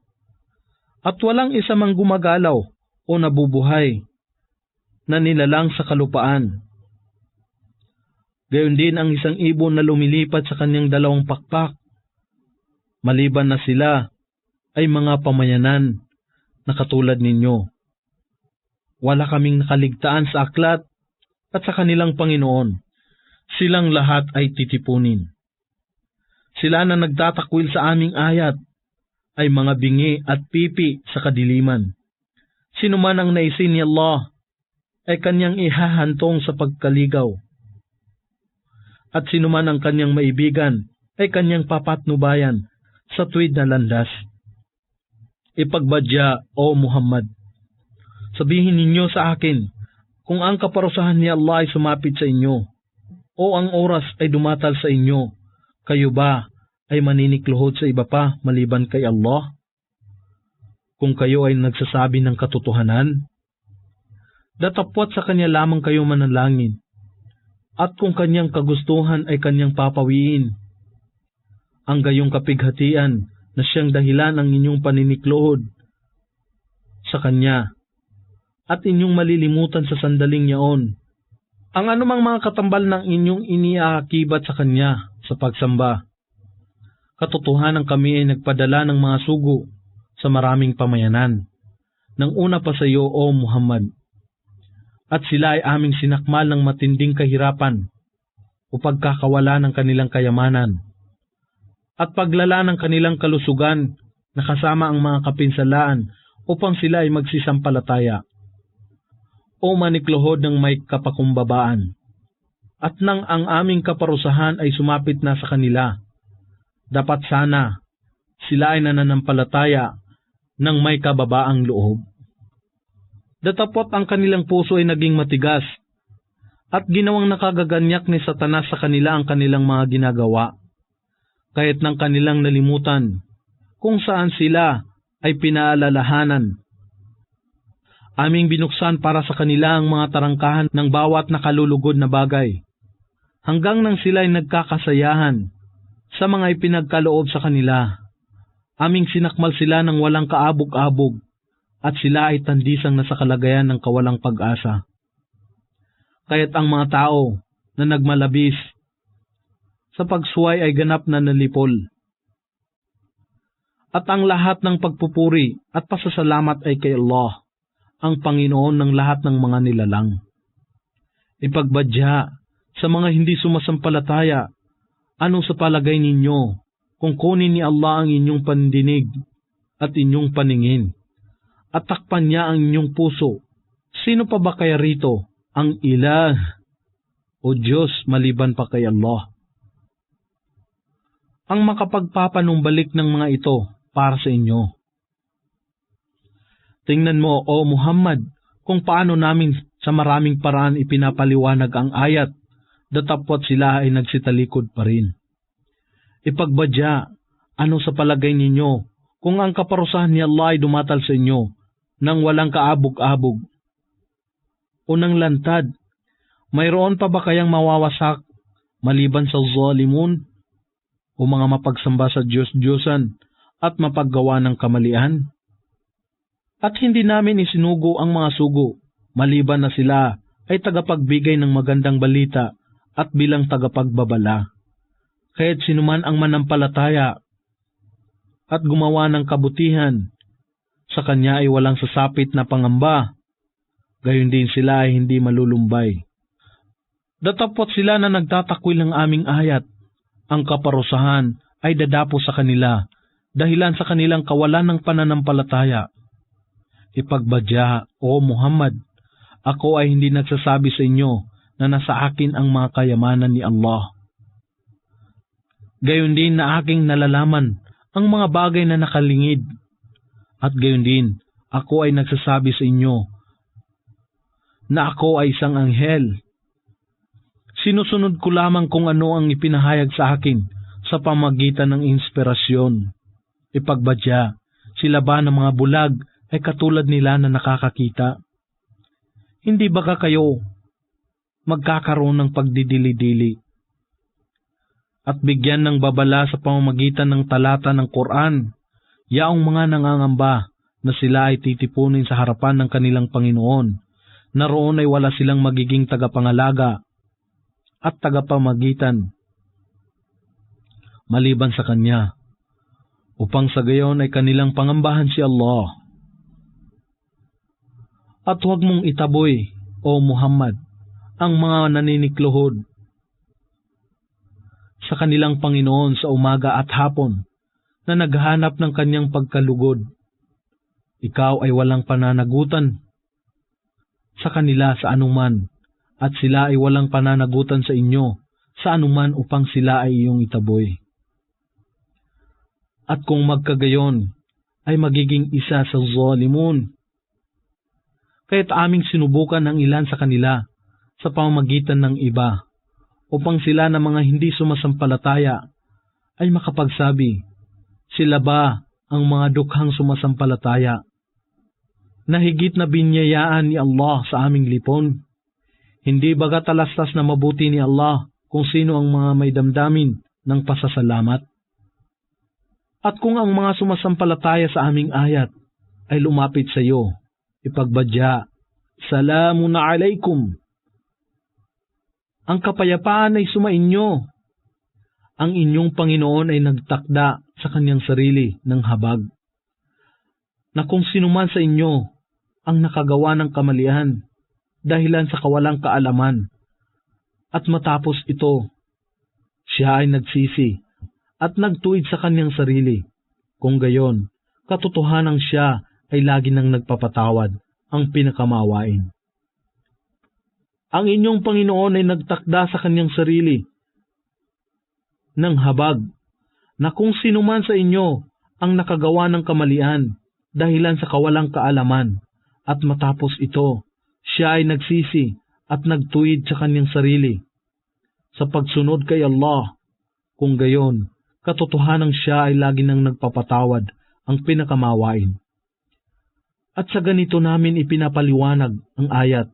At walang isa mang gumagalaw o nabubuhay na nilalang sa kalupaan. Gayon din ang isang ibon na lumilipat sa kanyang dalawang pakpak, maliban na sila ay mga pamayanan na katulad ninyo. Wala kaming nakaligtaan sa aklat at sa kanilang Panginoon. Silang lahat ay titipunin. Sila na nagtatakwil sa aming ayat ay mga bingi at pipi sa kadiliman. Sino man ang naisin ni Allah ay kanyang ihahantong sa pagkaligaw. At sino man ang kanyang maibigan ay kanyang papatnubayan sa tuwid na landas. Ipagbadya, O Muhammad, sabihin ninyo sa akin kung ang kaparusahan ni Allah ay sumapit sa inyo o ang oras ay dumatal sa inyo, kayo ba ay maninikluhod sa iba pa maliban kay Allah? Kung kayo ay nagsasabi ng katotohanan, datapwat sa Kanya lamang kayo manalangin, at kung Kanyang kagustuhan ay Kanyang papawiin. Ang gayong kapighatian na siyang dahilan ng inyong paninikluhod sa Kanya, at inyong malilimutan sa sandaling yaon ang anumang mga katambal ng inyong iniaakibat sa Kanya sa pagsamba. Katotohanan kami ay nagpadala ng mga sugo sa maraming pamayanan, nang una pa sa iyo, O Muhammad. At sila ay aming sinakmal ng matinding kahirapan o pagkakawala ng kanilang kayamanan, at paglala ng kanilang kalusugan na kasama ang mga kapinsalaan upang sila ay magsisampalataya o manikluhod ng may kapakumbabaan. At nang ang aming kaparusahan ay sumapit na sa kanila, dapat sana sila ay nananampalataya ng may kababaang loob. Datapot ang kanilang puso ay naging matigas at ginawang nakagaganyak ni Satanas sa kanila ang kanilang mga ginagawa, kahit nang kanilang nalimutan kung saan sila ay pinaalalahanan. Aming binuksan para sa kanila ang mga tarangkahan ng bawat nakalulugod na bagay, hanggang nang sila ay nagkakasayahan sa mga ipinagkaloob sa kanila. Aming sinakmal sila ng walang kaabog-abog at sila ay tandisang nasa kalagayan ng kawalang pag-asa. Kaya't ang mga tao na nagmalabis sa pagsuway ay ganap na nalipol. At ang lahat ng pagpupuri at pasasalamat ay kay Allah, ang Panginoon ng lahat ng mga nilalang. Ipagbadya sa mga hindi sumasampalataya, ano sa palagay ninyo kung kunin ni Allah ang inyong pandinig at inyong paningin, at takpan niya ang inyong puso? Sino pa ba kaya rito ang ilah o Diyos maliban pa kay Allah? Ang makapagpapanumbalik ng mga ito para sa inyo. Tingnan mo, O Muhammad, kung paano namin sa maraming paraan ipinapaliwanag ang ayat, datapwat sila ay nagsitalikod pa rin. Ipagbadya, ano sa palagay ninyo kung ang kaparusahan ni Allah ay dumatal sa inyo nang walang kaabog-abog o nang lantad? Mayroon pa ba kayang mawawasak maliban sa zalimun o mga mapagsamba sa Diyos-Diyosan at mapaggawa ng kamalian? At hindi namin isinugo ang mga sugo, maliban na sila ay tagapagbigay ng magandang balita at bilang tagapagbabala. Kaya't sinuman ang manampalataya at gumawa ng kabutihan, sa kanya ay walang sasapit na pangamba, gayon din sila ay hindi malulumbay. Datapwat sila na nagtatakwil ng aming ayat, ang kaparusahan ay dadapo sa kanila, dahilan sa kanilang kawalan ng pananampalataya. Ipagbadya, O Muhammad, ako ay hindi nagsasabi sa inyo na nasa akin ang mga kayamanan ni Allah. Gayon din na aking nalalaman ang mga bagay na nakalingid, at gayon din ako ay nagsasabi sa inyo na ako ay isang anghel. Sinusunod ko lamang kung ano ang ipinahayag sa akin sa pamagitan ng inspirasyon. Ipagbadya, sila ba ng mga bulag ay katulad nila na nakakakita? Hindi ba kayo magkakaroon ng pagdidili-dili at bigyan ng babala sa pamamagitan ng talata ng Quran, yaong mga nangangamba na sila ay titipunin sa harapan ng kanilang Panginoon, na roon ay wala silang magiging tagapangalaga at tagapamagitan maliban sa Kanya, upang sa gayon ay kanilang pangambahan si Allah. At huwag mong itaboy, O Muhammad, ang mga naninikluhod sa kanilang Panginoon sa umaga at hapon na naghahanap ng kanyang pagkalugod. Ikaw ay walang pananagutan sa kanila sa anuman, at sila ay walang pananagutan sa inyo sa anuman upang sila ay iyong itaboy. At kung magkagayon, ay magiging isa sa zalimun. Kaya't aming sinubukan ang ilan sa kanila sa pamamagitan ng iba, upang sila na mga hindi sumasampalataya ay makapagsabi, sila ba ang mga dukhang sumasampalataya na higit na binyayaan ni Allah sa aming lipon? Hindi baga talastas na mabuti ni Allah kung sino ang mga may damdamin ng pasasalamat? At kung ang mga sumasampalataya sa aming ayat ay lumapit sa iyo, ipagbadya, Salamun alaikum. Ang kapayapaan ay sumainyo. Ang inyong Panginoon ay nagtakda sa kanyang sarili ng habag, na kung sinuman sa inyo ang nakagawa ng kamalian dahilan sa kawalang kaalaman, at matapos ito, siya ay nagsisi at nagtuwid sa kanyang sarili. Kung gayon, katotohanang siya ay lagi nang nagpapatawad, ang pinakamawain. Ang inyong Panginoon ay nagtakda sa kanyang sarili ng habag, na kung sinuman sa inyo ang nakagawa ng kamalian dahilan sa kawalang kaalaman, at matapos ito, siya ay nagsisi at nagtuwid sa kanyang sarili sa pagsunod kay Allah. Kung gayon, katotohanang siya ay lagi nang nagpapatawad, ang pinakamawain. At sa ganito namin ipinapaliwanag ang ayat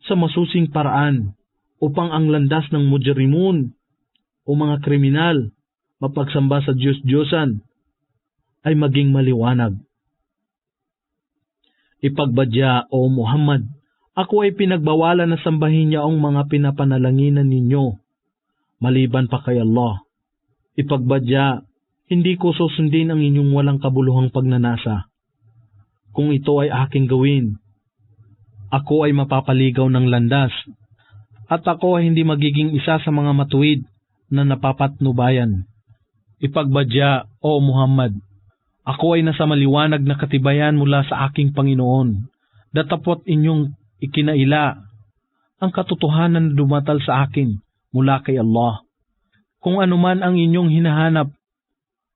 sa masusing paraan, upang ang landas ng mujrimun o mga kriminal mapagsamba sa Diyos-Diyosan ay maging maliwanag. Ipagbadya, O Muhammad, ako ay pinagbawalan na sambahin niya ang mga pinapanalanginan ninyo, maliban pa kay Allah. Ipagbadya, hindi ko susundin ang inyong walang kabuluhang pagnanasa. Kung ito ay aking gawin, ako ay mapapaligaw ng landas, at ako ay hindi magiging isa sa mga matuwid na napapatnubayan. Ipagbadya, O Muhammad, ako ay nasa maliwanag na katibayan mula sa aking Panginoon, datapot inyong ikinaila ang katotohanan na dumatal sa akin mula kay Allah. Kung anuman ang inyong hinahanap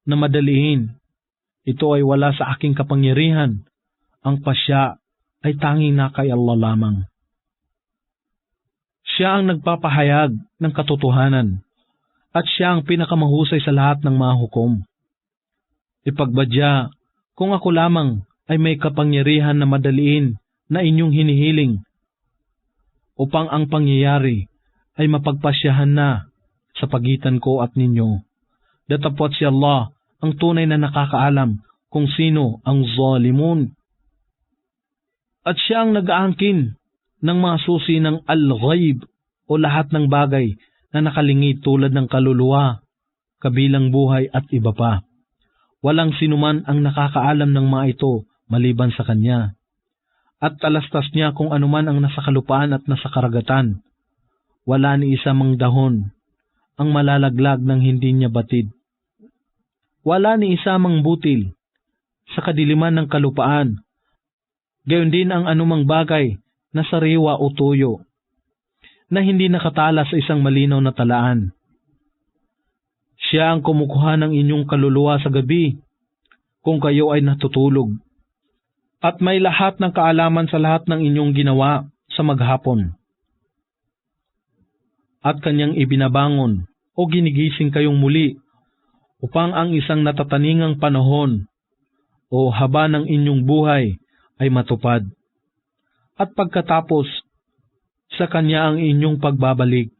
na madaliin, ito ay wala sa aking kapangyarihan. Ang pasya ay tanging na kay Allah lamang. Siya ang nagpapahayag ng katotohanan at siya ang pinakamahusay sa lahat ng mga hukom. Ipagbadya, kung ako lamang ay may kapangyarihan na madaliin na inyong hinihiling upang ang pangyayari ay mapagpasyahan na sa pagitan ko at ninyo. Datapot si Allah ang tunay na nakakaalam kung sino ang zalimun. At siya ang nag-aangkin ng mga susi ng al-ghaib o lahat ng bagay na nakalingid tulad ng kaluluwa, kabilang buhay at iba pa. Walang sinuman ang nakakaalam ng mga ito maliban sa Kanya. At talastas niya kung anuman ang nasa kalupaan at nasa karagatan. Wala ni isa mang dahon ang malalaglag ng hindi niya batid. Wala ni isa mang butil sa kadiliman ng kalupaan. Gayon din ang anumang bagay na sariwa o tuyo na hindi nakatala sa isang malinaw na talaan. Siya ang kumukuha ng inyong kaluluwa sa gabi kung kayo ay natutulog, at may lahat ng kaalaman sa lahat ng inyong ginawa sa maghapon. At Kanyang ibinabangon o ginigising kayong muli upang ang isang natataningang panahon o haba ng inyong buhay ay matupad. At pagkatapos, sa Kanya ang inyong pagbabalik,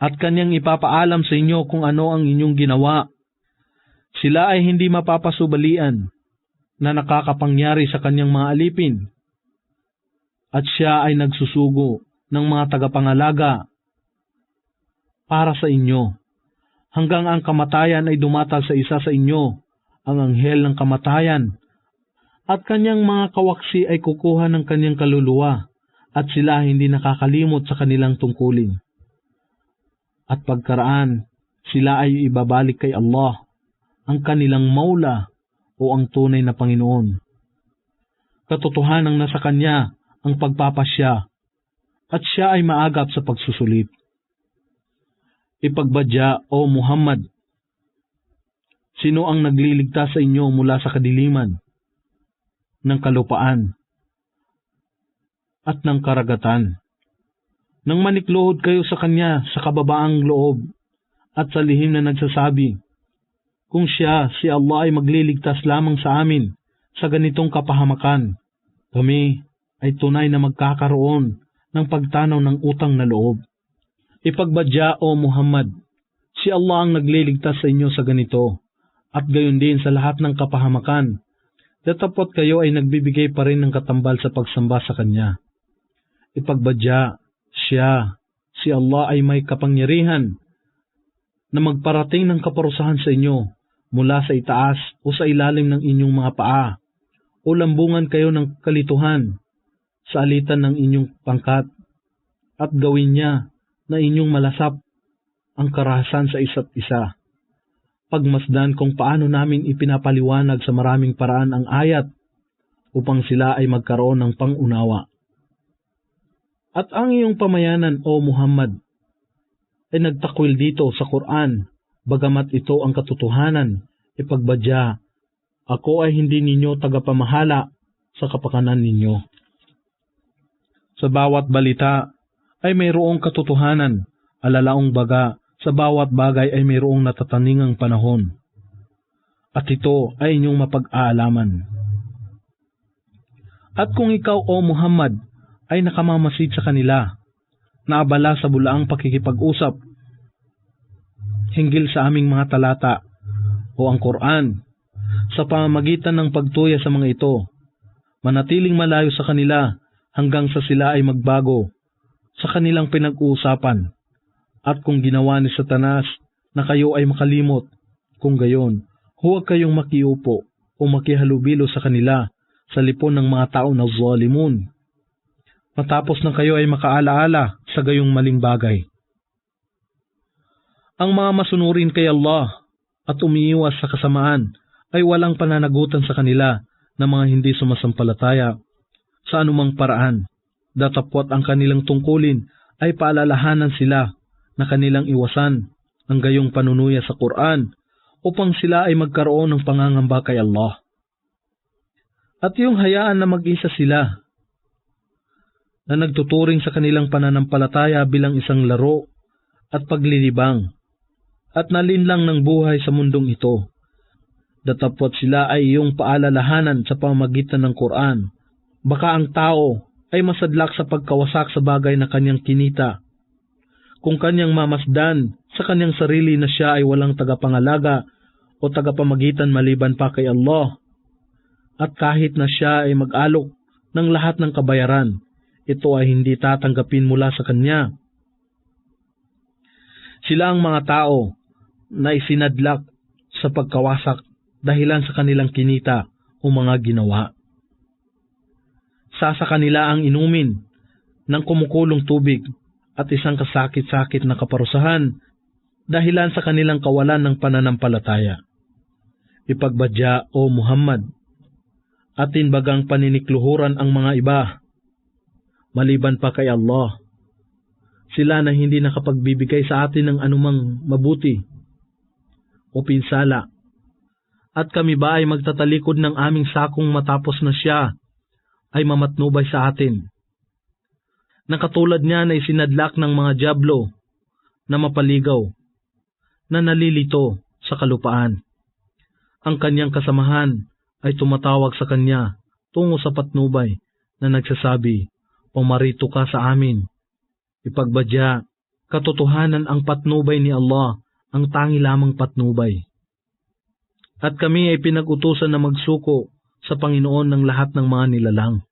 at Kanyang ipapaalam sa inyo kung ano ang inyong ginawa. Sila ay hindi mapapasubalian na nakakapangyari sa Kanyang mga alipin. At Siya ay nagsusugo ng mga tagapangalaga para sa inyo, hanggang ang kamatayan ay dumatal sa isa sa inyo, ang anghel ng kamatayan, at Kanyang mga kawaksi ay kukuha ng Kanyang kaluluwa, at sila hindi nakakalimot sa kanilang tungkulin. At pagkaraan, sila ay ibabalik kay Allah, ang kanilang maula o ang tunay na Panginoon. Katotohanang nasa Kanya ang pagpapasya, at Siya ay maagap sa pagsusulit. Ipagbadya, O Muhammad, sino ang nagliligtas sa inyo mula sa kadiliman ng kalupaan at ng karagatan, nang manikluhod kayo sa Kanya sa kababaang loob at sa lihim na nagsasabi, kung Siya, si Allah ay magliligtas lamang sa amin sa ganitong kapahamakan, kami ay tunay na magkakaroon ng pagtanaw ng utang na loob. Ipagbadya, O Muhammad, si Allah ang nagliligtas sa inyo sa ganito, at gayon din sa lahat ng kapahamakan, datapot kayo ay nagbibigay pa rin ng katambal sa pagsamba sa Kanya. Ipagbadya, Siya, si Allah ay may kapangyarihan na magparating ng kaparusahan sa inyo mula sa itaas o sa ilalim ng inyong mga paa, o lambungan kayo ng kalituhan sa alitan ng inyong pangkat, at gawin niya na inyong malasap ang karahasan sa isa't isa. Pagmasdan kung paano namin ipinapaliwanag sa maraming paraan ang ayat upang sila ay magkaroon ng pangunawa. At ang iyong pamayanan, O Muhammad, ay nagtakwil dito sa Quran, bagamat ito ang katotohanan. Ipagbadya, ako ay hindi ninyo tagapamahala sa kapakanan ninyo. Sa bawat balita ay mayroong katotohanan, alalaong baga, sa bawat bagay ay mayroong natataningang panahon. At ito ay inyong mapag-aalaman. At kung ikaw, O Muhammad, ay nakamamasid sa kanila, naabala sa bulaang pakikipag-usap hinggil sa aming mga talata o ang Quran, sa pamamagitan ng pagtuya sa mga ito, manatiling malayo sa kanila hanggang sa sila ay magbago sa kanilang pinag-uusapan. At kung ginawa ni Satanas na kayo ay makalimot, kung gayon, huwag kayong makiupo o makihalubilo sa kanila sa lipon ng mga tao na zalimun. Matapos na kayo ay makaalaala sa gayong maling bagay. Ang mga masunurin kay Allah at umiiwas sa kasamaan ay walang pananagutan sa kanila na mga hindi sumasampalataya sa anumang paraan. Datapwat ang kanilang tungkulin ay paalalahanan sila na kanilang iwasan ang gayong panunuya sa Quran upang sila ay magkaroon ng pangangamba kay Allah. At yung hayaan na mag-isa sila na nagtuturing sa kanilang pananampalataya bilang isang laro at paglilibang at nalinlang ng buhay sa mundong ito. Datapwat sila ay iyong paalalahanan sa pamamagitan ng Quran. Baka ang tao ay masadlak sa pagkawasak sa bagay na kanyang kinita. Kung kanyang mamasdan sa kanyang sarili na siya ay walang tagapangalaga o tagapamagitan maliban pa kay Allah, at kahit na siya ay mag-alok ng lahat ng kabayaran, ito ay hindi tatanggapin mula sa kanya. Sila ang mga tao na isinadlak sa pagkawasak dahilan sa kanilang kinita o mga ginawa. Sa kanila ang inumin ng kumukulong tubig at isang kasakit-sakit na kaparusahan dahilan sa kanilang kawalan ng pananampalataya. Ipagbadya o Muhammad, atin bagang paninikluhuran ang mga iba, maliban pa kay Allah. Sila na hindi nakapagbibigay sa atin ng anumang mabuti o pinsala. At kami ba ay magtatalikod ng aming sakong matapos na siya ay mamatnubay sa atin? Na katulad niya na isinadlak ng mga dyablo na mapaligaw, na nalilito sa kalupaan. Ang kanyang kasamahan ay tumatawag sa kanya tungo sa patnubay na nagsasabi, "Pumarito ka sa amin." Ipagbadya, katotohanan ang patnubay ni Allah, ang tangi lamang patnubay. At kami ay pinag-utusan na magsuko sa Panginoon ng lahat ng mga nilalang.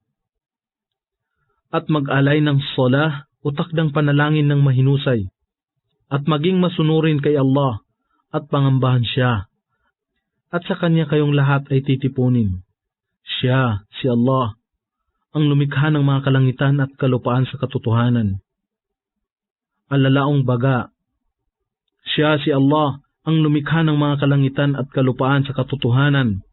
At mag-alay ng salah o takdang panalangin ng mahinusay, at maging masunurin kay Allah at pangambahan siya, at sa Kanya kayong lahat ay titipunin. Siya, si Allah, ang lumikha ng mga kalangitan at kalupaan sa katotohanan. Alalaong baga, siya si Allah ang lumikha ng mga kalangitan at kalupaan sa katotohanan.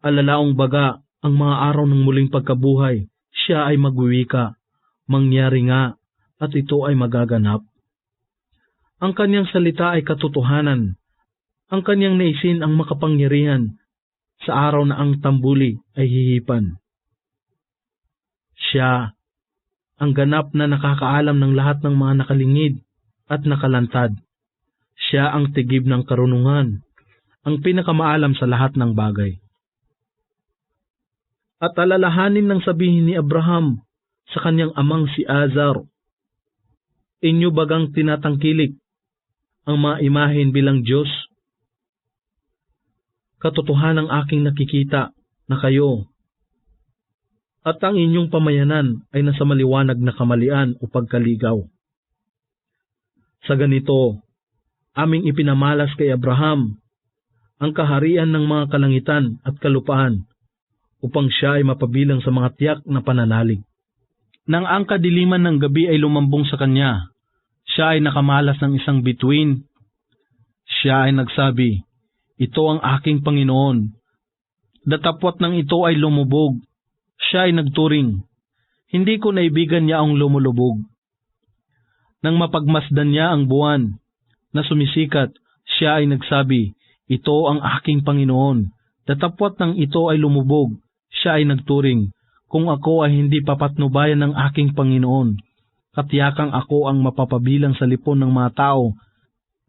Alalaong baga, ang mga araw ng muling pagkabuhay, siya ay magwiwika, mangyari nga, at ito ay magaganap. Ang kanyang salita ay katotohanan, ang kanyang naisin ang makapangyarihan, sa araw na ang tambuli ay hihipan. Siya, ang ganap na nakakaalam ng lahat ng mga nakalingid at nakalantad. Siya ang tigib ng karunungan, ang pinakamaalam sa lahat ng bagay. At alalahanin ng sabihin ni Abraham sa kanyang amang si Azar, "Inyo bagang tinatangkilik ang mga imahen bilang Diyos? Katotohanan ang aking nakikita na kayo, at ang inyong pamayanan ay nasa maliwanag na kamalian o pagkaligaw." Sa ganito, aming ipinamalas kay Abraham ang kaharian ng mga kalangitan at kalupaan, upang siya ay mapabilang sa mga tiyak na pananalig. Nang ang kadiliman ng gabi ay lumambong sa kanya, siya ay nakamalas ng isang bituin. Siya ay nagsabi, "Ito ang aking Panginoon." Datapwat nang ito ay lumubog, siya ay nagturing, "Hindi ko naibigan niya ang lumulubog." Nang mapagmasdan niya ang buwan na sumisikat, siya ay nagsabi, "Ito ang aking Panginoon." Datapwat nang ito ay lumubog, siya ay nagturing, "Kung ako ay hindi papatnubayan ng aking Panginoon, katiyakang ako ang mapapabilang sa lipon ng mga tao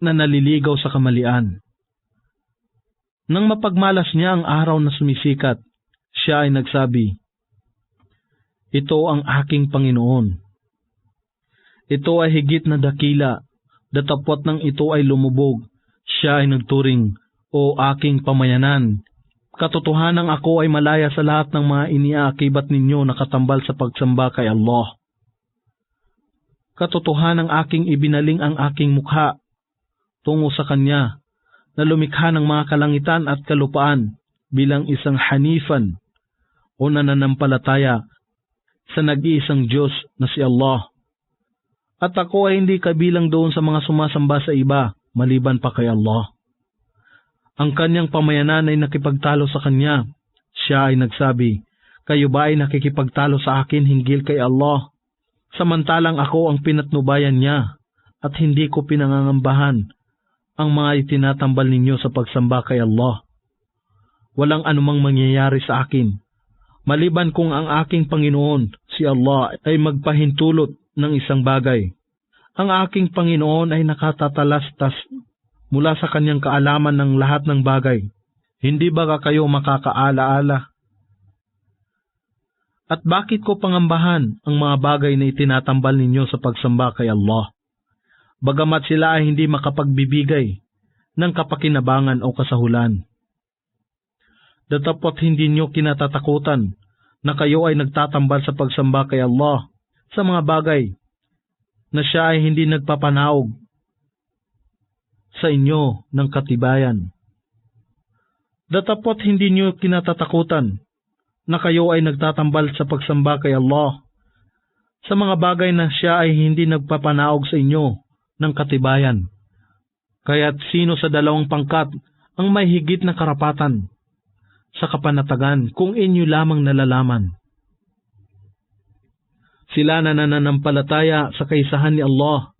na naliligaw sa kamalian." Nang mapagmalas niya ang araw na sumisikat, siya ay nagsabi, "Ito ang aking Panginoon." Ito ay higit na dakila, datapwat nang ito ay lumubog, siya ay nagturing, "O aking pamayanan, Katotohanan ako ay malaya sa lahat ng mga iniaakibat ninyo na katambal sa pagsamba kay Allah. Katotohanan aking ibinaling ang aking mukha tungo sa Kanya na lumikha ng mga kalangitan at kalupaan bilang isang hanifan o nananampalataya sa nag-iisang Diyos na si Allah. At ako ay hindi kabilang doon sa mga sumasamba sa iba maliban pa kay Allah. Ang kanyang pamayanan ay nakipagtalo sa kanya. Siya ay nagsabi, "Kayo ba ay nakikipagtalo sa akin hinggil kay Allah? Samantalang ako ang pinatnubayan niya at hindi ko pinangangambahan ang mga itinatambal ninyo sa pagsamba kay Allah. Walang anumang mangyayari sa akin, maliban kung ang aking Panginoon, si Allah, ay magpahintulot ng isang bagay. Ang aking Panginoon ay nakatatalastas mula sa kanyang kaalaman ng lahat ng bagay. Hindi ba kayo makakaalaala? At bakit ko pangambahan ang mga bagay na itinatambal ninyo sa pagsamba kay Allah? Bagamat sila ay hindi makapagbibigay ng kapakinabangan o kasahulan. Datapot hindi nyo kinatatakutan na kayo ay nagtatambal sa pagsamba kay Allah sa mga bagay na siya ay hindi nagpapanaog sa inyo ng katibayan. Datapot hindi nyo kinatatakutan na kayo ay nagtatambal sa pagsamba kay Allah sa mga bagay na siya ay hindi nagpapanaog sa inyo ng katibayan. Kaya't sino sa dalawang pangkat ang may higit na karapatan sa kapanatagan kung inyo lamang nalalaman? Sila na nananampalataya sa kaisahan ni Allah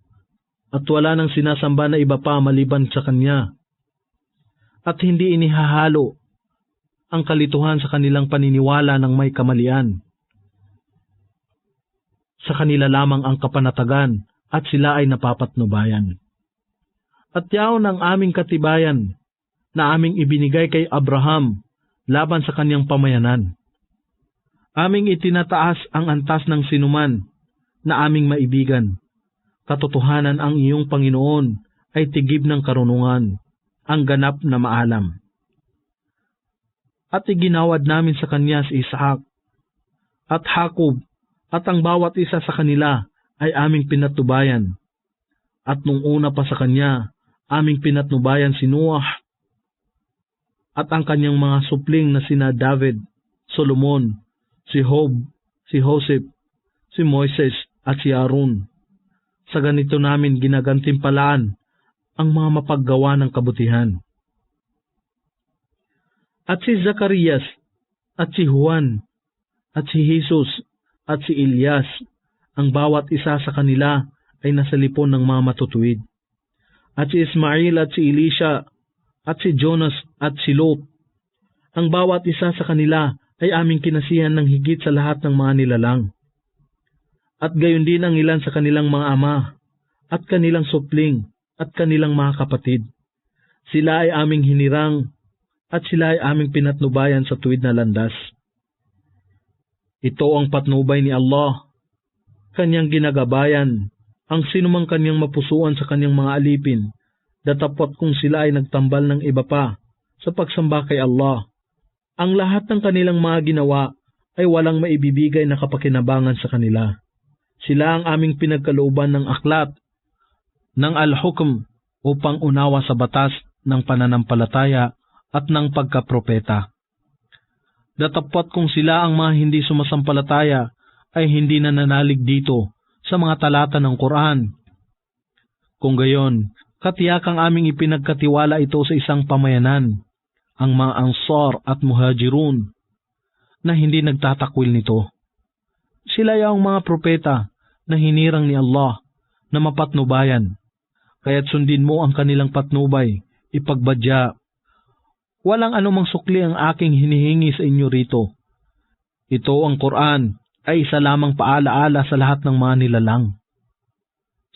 at wala nang sinasamba na iba pa maliban sa Kanya, at hindi inihahalo ang kalituhan sa kanilang paniniwala ng may kamalian. Sa kanila lamang ang kapanatagan at sila ay napapatnubayan. At yaon ang aming katibayan na aming ibinigay kay Abraham laban sa kanyang pamayanan. Aming itinataas ang antas ng sinuman na aming maibigan. Katotohanan ang iyong Panginoon ay tigib ng karunungan, ang ganap na maalam. At iginawad namin sa kanya si Isaac at Jacob, at ang bawat isa sa kanila ay aming pinatnubayan. At nung una pa sa kanya, aming pinatnubayan si Noah at ang kanyang mga supling na sina David, Solomon, si Job, si Joseph, si Moises at si Aaron. Sa ganito namin ginagantimpalaan ang mga mapaggawa ng kabutihan. At si Zacarias, at si Juan, at si Jesus, at si Elias, ang bawat isa sa kanila ay nasa lipon ng mga matutuwid. At si Ismail at si Elisha, at si Jonas at si Lot, ang bawat isa sa kanila ay aming kinasihan ng higit sa lahat ng mga nilalang. At gayon din ang ilan sa kanilang mga ama, at kanilang supling, at kanilang mga kapatid. Sila ay aming hinirang, at sila ay aming pinatnubayan sa tuwid na landas. Ito ang patnubay ni Allah, kanyang ginagabayan, ang sinumang kanyang mapusuan sa kanyang mga alipin, datapot kung sila ay nagtambal ng iba pa sa pagsamba kay Allah. Ang lahat ng kanilang mga ginawa ay walang maibibigay na kapakinabangan sa kanila. Sila ang aming pinagkalooban ng aklat, ng al-hukm upang unawa sa batas ng pananampalataya at ng pagkapropeta. Datapot kung sila ang mga hindi sumasampalataya ay hindi nananalig dito sa mga talata ng Quran. Kung gayon, katiyakang aming ipinagkatiwala ito sa isang pamayanan, ang mga Ansar at Muhajirun, na hindi nagtatakwil nito. Sila yung mga propeta na hinirang ni Allah na mapatnubayan, kaya't sundin mo ang kanilang patnubay, ipagbadya. Walang anumang sukli ang aking hinihingi sa inyo rito. Ito ang Quran ay isa lamang paalaala sa lahat ng mga nilalang.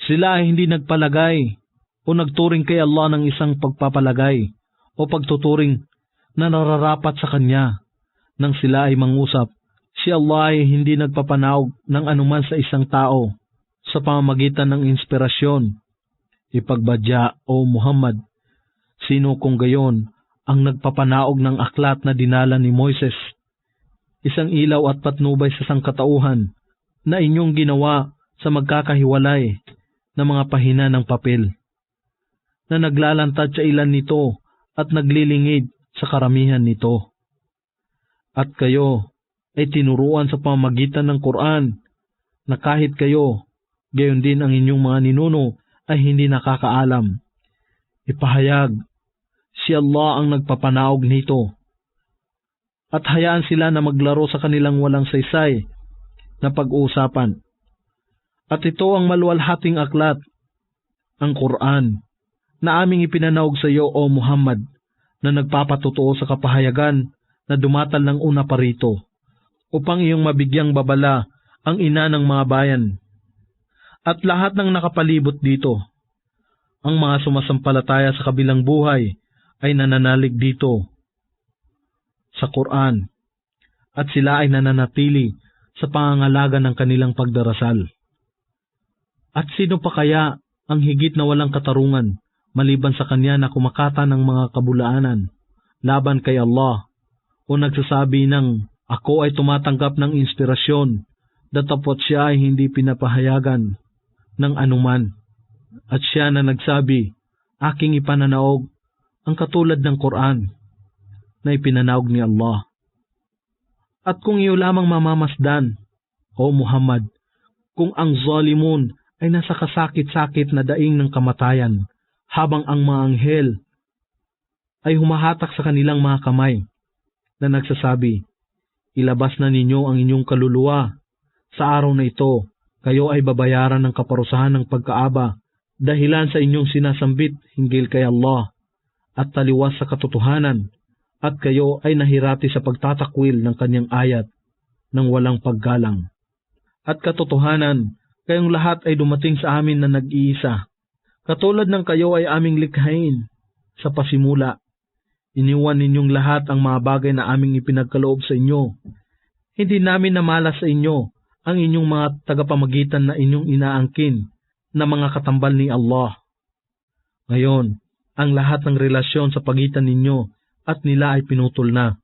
Sila ay hindi nagpalagay o nagturing kay Allah ng isang pagpapalagay o pagtuturing na nararapat sa Kanya. Nang sila ay mangusap, si Allah ay hindi nagpapanaog ng anuman sa isang tao sa pamamagitan ng inspirasyon. Ipagbadya, O Muhammad, sino kung gayon ang nagpapanaog ng aklat na dinala ni Moises, isang ilaw at patnubay sa sangkatauhan na inyong ginawa sa magkakahiwalay na mga pahina ng papel, na naglalantad sa ilan nito at naglilingid sa karamihan nito. At kayo ay tinuruan sa pamamagitan ng Quran na kahit kayo, gayon din ang inyong mga ninuno ay hindi nakakaalam. Ipahayag, si Allah ang nagpapanaog nito. At hayaan sila na maglaro sa kanilang walang saysay na pag-uusapan. At ito ang maluwalhating aklat, ang Quran, na aming ipinanaog sa iyo, O Muhammad, na nagpapatotoo sa kapahayagan na dumatal ng una pa rito, upang iyong mabigyang babala ang ina ng mga bayan, at lahat ng nakapalibot dito. Ang mga sumasampalataya sa kabilang buhay ay nananalig dito sa Quran, at sila ay nananatili sa pangangalaga ng kanilang pagdarasal. At sino pa kaya ang higit na walang katarungan maliban sa kanya na kumakata ng mga kabulaanan laban kay Allah, o nagsasabi ng ako ay tumatanggap ng inspirasyon, datapot siya ay hindi pinapahayagan ng anuman, at siya na nagsabi, aking ipananaog ang katulad ng Quran na ipinanaog ni Allah. At kung iyo lamang mamamasdan, O Muhammad, kung ang zalimun ay nasa kasakit-sakit na daing ng kamatayan, habang ang mga anghel ay humahatak sa kanilang mga kamay na nagsasabi, ilabas na ninyo ang inyong kaluluwa. Sa araw na ito, kayo ay babayaran ng kaparusahan ng pagkaaba dahilan sa inyong sinasambit hinggil kay Allah at taliwas sa katotohanan, at kayo ay nahirati sa pagtatakwil ng kanyang ayat ng walang paggalang. At katotohanan, kayong lahat ay dumating sa amin na nag-iisa. Katulad ng kayo ay aming likhain sa pasimula. Iniwan ninyong lahat ang mga bagay na aming ipinagkaloob sa inyo. Hindi namin namalas sa inyo ang inyong mga tagapamagitan na inyong inaangkin na mga katambal ni Allah. Ngayon, ang lahat ng relasyon sa pagitan ninyo at nila ay pinutol na.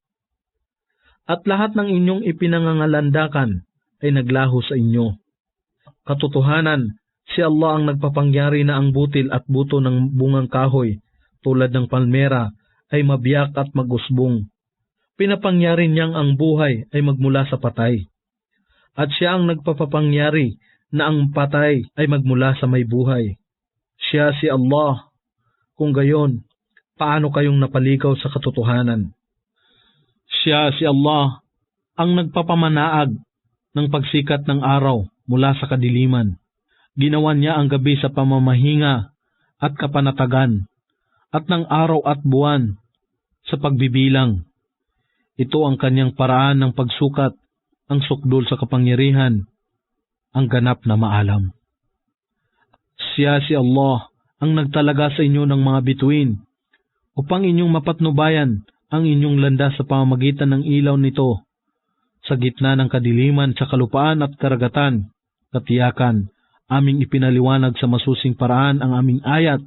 At lahat ng inyong ipinangangalandakan ay naglaho sa inyo. Katotohanan, si Allah ang nagpapangyari na ang butil at buto ng bungang kahoy tulad ng palmera ay mabiyak at magusbong. Pinapangyari niyang ang buhay ay magmula sa patay. At siya ang nagpapapangyari na ang patay ay magmula sa may buhay. Siya si Allah. Kung gayon, paano kayong napaligaw sa katotohanan? Siya si Allah ang nagpapamanaag ng pagsikat ng araw mula sa kadiliman. Ginawa niya ang gabi sa pamamahinga at kapanatagan, at ng araw at buwan sa pagbibilang. Ito ang kanyang paraan ng pagsukat, ang sukdol sa kapangyarihan, ang ganap na maalam. Siya si Allah ang nagtalaga sa inyo ng mga bituin, upang inyong mapatnubayan ang inyong landas sa pamamagitan ng ilaw nito, sa gitna ng kadiliman sa kalupaan at karagatan. Katiyakan, aming ipinaliwanag sa masusing paraan ang aming ayat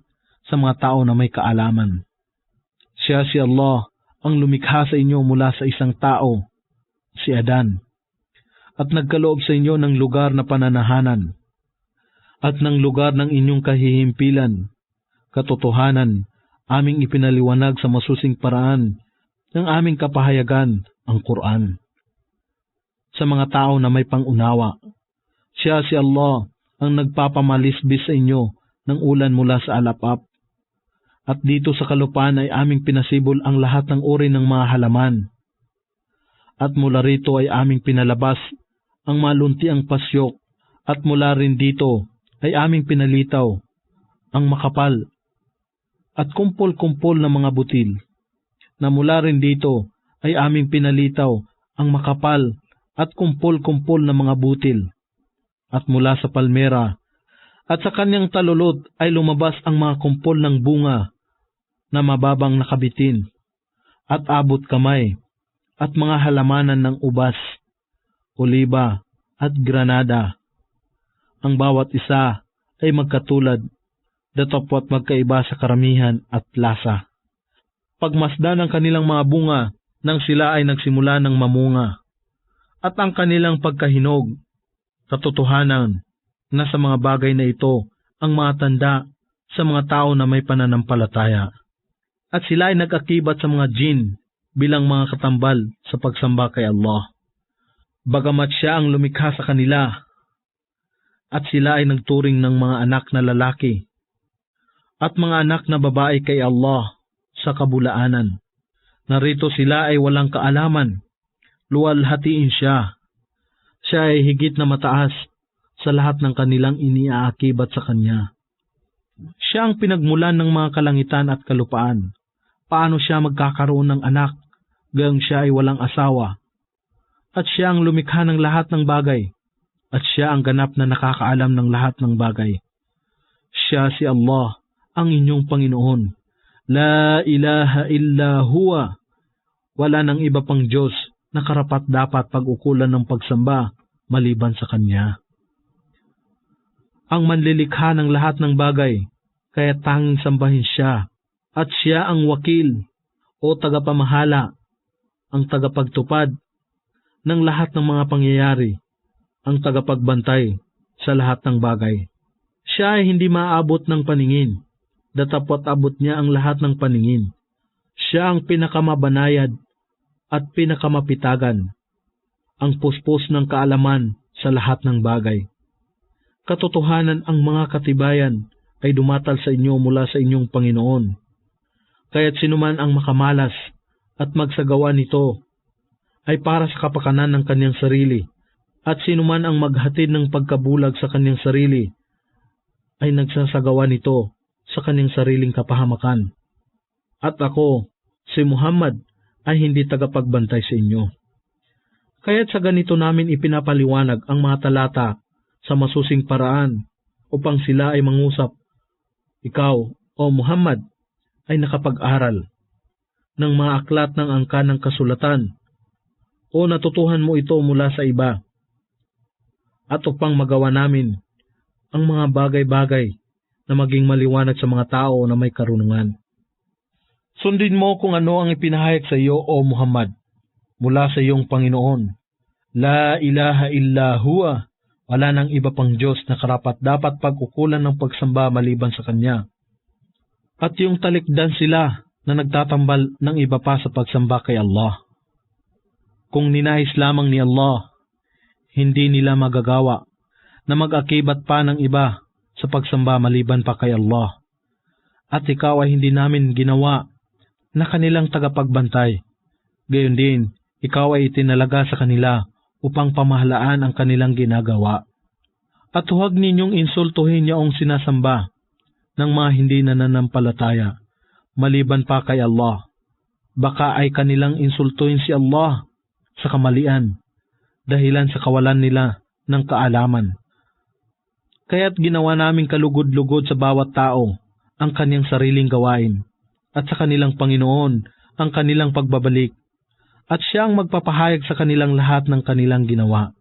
sa mga tao na may kaalaman. Siya si Allah ang lumikha sa inyo mula sa isang tao, si Adan, at nagkaloob sa inyo ng lugar na pananahanan, at ng lugar ng inyong kahihimpilan. Katotohanan, aming ipinaliwanag sa masusing paraan ng aming kapahayagan, ang Quran, sa mga tao na may pangunawa. Siya si Allah ang nagpapamalisbis sa inyo ng ulan mula sa alapap. At dito sa kalupaan ay aming pinasibol ang lahat ng uri ng mga halaman. At mula rito ay aming pinalabas ang maluntiang pasyok, at mula rin dito ay aming pinalitaw ang makapal at kumpol-kumpol na mga butil, na mula rin dito ay aming pinalitaw ang makapal at kumpol-kumpol na mga butil. At mula sa palmera at sa kanyang talulot ay lumabas ang mga kumpol ng bunga na mababang nakabitin at abot kamay, at mga halamanan ng ubas, oliba at granada. Ang bawat isa ay magkatulad, datapwat magkaiba sa karamihan at lasa. pagmasdan ang kanilang mga bunga nang sila ay nagsimula ng mamunga, at ang kanilang pagkahinog, katotohanan na sa mga bagay na ito ang mga tanda sa mga tao na may pananampalataya. At sila ay nag-akibat sa mga jin bilang mga katambal sa pagsamba kay Allah. Bagamat siya ang lumikha sa kanila, at sila ay nagturing ng mga anak na lalaki at mga anak na babae kay Allah sa kabulaanan. Narito sila ay walang kaalaman, luwalhatiin siya. Siya ay higit na mataas sa lahat ng kanilang iniaakibat sa kanya. Siya ang pinagmulan ng mga kalangitan at kalupaan. Paano siya magkakaroon ng anak, gayong siya ay walang asawa? At siya ang lumikha ng lahat ng bagay, at siya ang ganap na nakakaalam ng lahat ng bagay. Siya si Allah, ang inyong Panginoon. La ilaha illa huwa. Wala nang iba pang Diyos na karapat-dapat pag-ukulan ng pagsamba maliban sa Kanya. Ang manlilikha ng lahat ng bagay, kaya tanging sambahin siya, at siya ang wakil o tagapamahala, ang tagapagtupad ng lahat ng mga pangyayari, ang tagapagbantay sa lahat ng bagay. Siya ay hindi maaabot ng paningin, datapwat abot niya ang lahat ng paningin. Siya ang pinakamabanayad at pinakamapitagan, ang puspos ng kaalaman sa lahat ng bagay. Katotohanan ang mga katibayan ay dumatal sa inyo mula sa inyong Panginoon. Kaya't sinuman ang makamalas at magsagawa nito ay para sa kapakanan ng kanyang sarili, at sinuman ang maghatid ng pagkabulag sa kanyang sarili ay nagsasagawa nito sa kanyang sariling kapahamakan. At ako, si Muhammad, ay hindi tagapagbantay sa inyo. Kaya't sa ganito namin ipinapaliwanag ang mga talata sa masusing paraan upang sila ay mangusap. Ikaw, o Muhammad, ay nakapag-aral ng mga aklat ng angkan ng kasulatan o natutuhan mo ito mula sa iba, at upang magawa namin ang mga bagay-bagay na maging maliwanag sa mga tao na may karunungan. Sundin mo kung ano ang ipinahayag sa iyo, o Muhammad, mula sa iyong Panginoon. La ilaha illa huwa. Wala nang iba pang Diyos na karapat-dapat pag-ukulan ng pagsamba maliban sa Kanya. At yung talikdan sila na nagtatambal ng iba pa sa pagsamba kay Allah. Kung ninais lamang ni Allah, hindi nila magagawa na mag-akibat pa ng iba sa pagsamba maliban pa kay Allah. At ikaw ay hindi namin ginawa na kanilang tagapagbantay. Gayon din, ikaw ay itinalaga sa kanila upang pamahalaan ang kanilang ginagawa. At huwag ninyong insultuhin yaong sinasamba ng mga hindi nananampalataya, maliban pa kay Allah. Baka ay kanilang insultuhin si Allah sa kamalian, dahilan sa kawalan nila ng kaalaman. Kaya't ginawa naming kalugod-lugod sa bawat tao ang kanyang sariling gawain, at sa kanilang Panginoon ang kanilang pagbabalik, at siya ang magpapahayag sa kanilang lahat ng kanilang ginawa.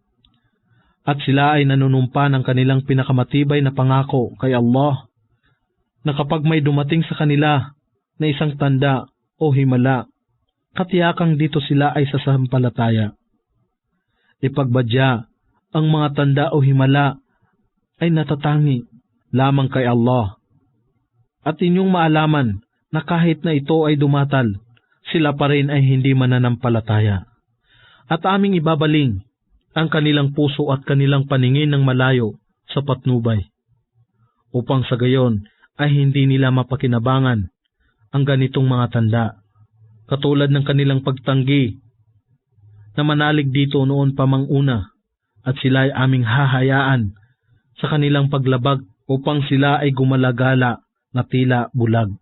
At sila ay nanunumpa ng kanilang pinakamatibay na pangako kay Allah, na kapag may dumating sa kanila na isang tanda o himala, katiyakang dito sila ay sasampalataya. Ipagbadya, ang mga tanda o himala ay natatangi lamang kay Allah. At inyong maalaman na kahit na ito ay dumatal, sila pa rin ay hindi mananampalataya. At aming ibabaling ang kanilang puso at kanilang paningin ng malayo sa patnubay, upang sa gayon ay hindi nila mapakinabangan ang ganitong mga tanda, katulad ng kanilang pagtanggi na manalig dito noon pa mang una, at sila ay aming hahayaan sa kanilang paglabag upang sila ay gumalagala na tila bulag.